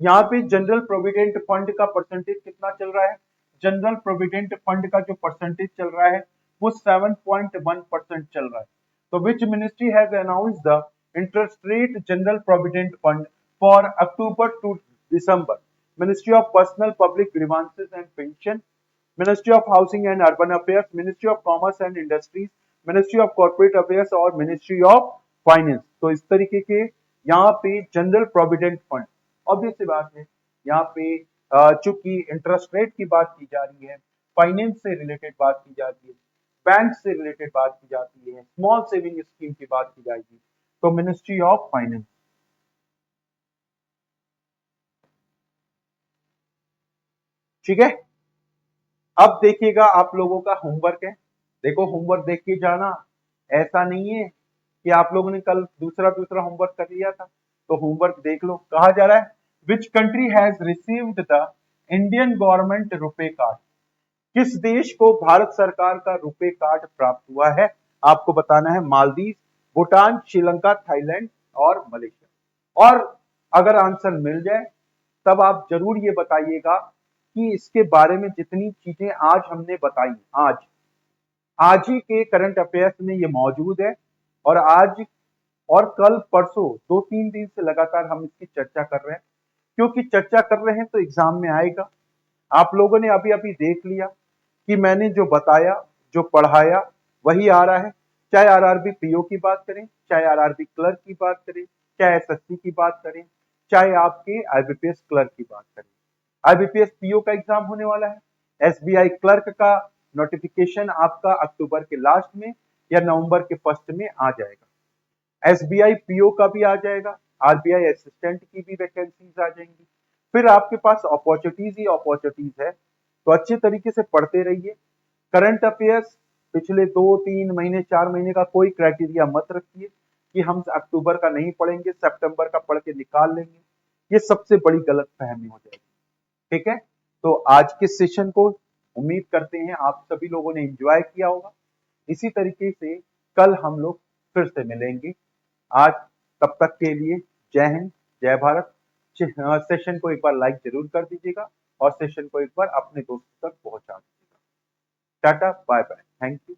Speaker 1: यहाँ पे जनरल प्रोविडेंट फंड का परसेंटेज कितना चल रहा है? जनरल प्रोविडेंट फंड का जो परसेंटेज चल रहा है वो 7.1% चल रहा है। तो which ministry has announced the interest rate general provident fund for October to December? Ministry of personal public grievances and pension, ministry of housing and urban affairs, ministry of commerce and industries, ministry of corporate affairs और ministry of finance. तो इस तरीके के यहाँ पे general provident fund, obvious सी बात है, यहाँ पे चूंकि इंटरेस्ट रेट की बात की जा रही है, फाइनेंस से रिलेटेड बात की जा रही है, बैंक से रिलेटेड बात की जाती है, स्मॉल सेविंग स्कीम की बात की जाएगी, तो मिनिस्ट्री ऑफ फाइनेंस। ठीक है, अब देखिएगा आप लोगों का होमवर्क है। देखो होमवर्क देख के जाना, ऐसा नहीं है कि आप लोगों ने कल दूसरा दूसरा होमवर्क कर लिया था, तो होमवर्क देख लो। कहा जा रहा है which country has received the Indian government RuPay card? किस देश को भारत सरकार का रुपे कार्ड प्राप्त हुआ है? आपको बताना है। मालदीव, भूटान, श्रीलंका, थाईलैंड और मलेशिया। और अगर आंसर मिल जाए तब आप जरूर ये बताइएगा कि इसके बारे में जितनी चीजें आज हमने बताई, आज ही के करंट अफेयर्स में ये मौजूद है, और आज और कल परसों 2-3 दिन से लगातार हम इसकी चर्चा कर रहे हैं। क्योंकि चर्चा कर रहे हैं तो एग्जाम में आएगा। आप लोगों ने अभी अभी देख लिया कि मैंने जो बताया, जो पढ़ाया, वही आ रहा है। चाहे आरआरबी पीओ की बात करें, चाहे आरआरबी क्लर्क की बात करें, चाहे एसएससी की बात करें, चाहे आपके आईबीपीएस क्लर्क की बात करें। आईबीपीएस पीओ का एग्जाम होने वाला है। एसबीआई क्लर्क का नोटिफिकेशन आपका अक्टूबर के लास्ट में या नवंबर के फर्स्ट में आ जाएगा। एसबीआई पीओ का भी आ जाएगा, आरबीआई असिस्टेंट की भी वैकेंसीज आ जाएंगी। फिर आपके पास अपॉर्चुनिटीज ही अपॉर्चुनिटीज है, तो अच्छे तरीके से पढ़ते रहिए। करंट अफेयर्स पिछले 2-3 महीने 4 महीने का कोई क्राइटेरिया मत रखिए कि हम अक्टूबर का नहीं पढ़ेंगे, सितंबर का पढ़ के निकाल लेंगे। ये सबसे बड़ी गलत फहमी हो जाएगी। ठीक है, तो आज के सेशन को उम्मीद करते हैं आप सभी लोगों ने एंजॉय किया होगा। इसी तरीके से कल हम लोग फिर से मिलेंगे। आज तब तक के लिए जय हिंद, जय भारत। सेशन को एक बार लाइक जरूर कर दीजिएगा और सेशन को एक बार अपने दोस्तों तक पहुंचा दीजिएगा। Tata, bye bye, thank you.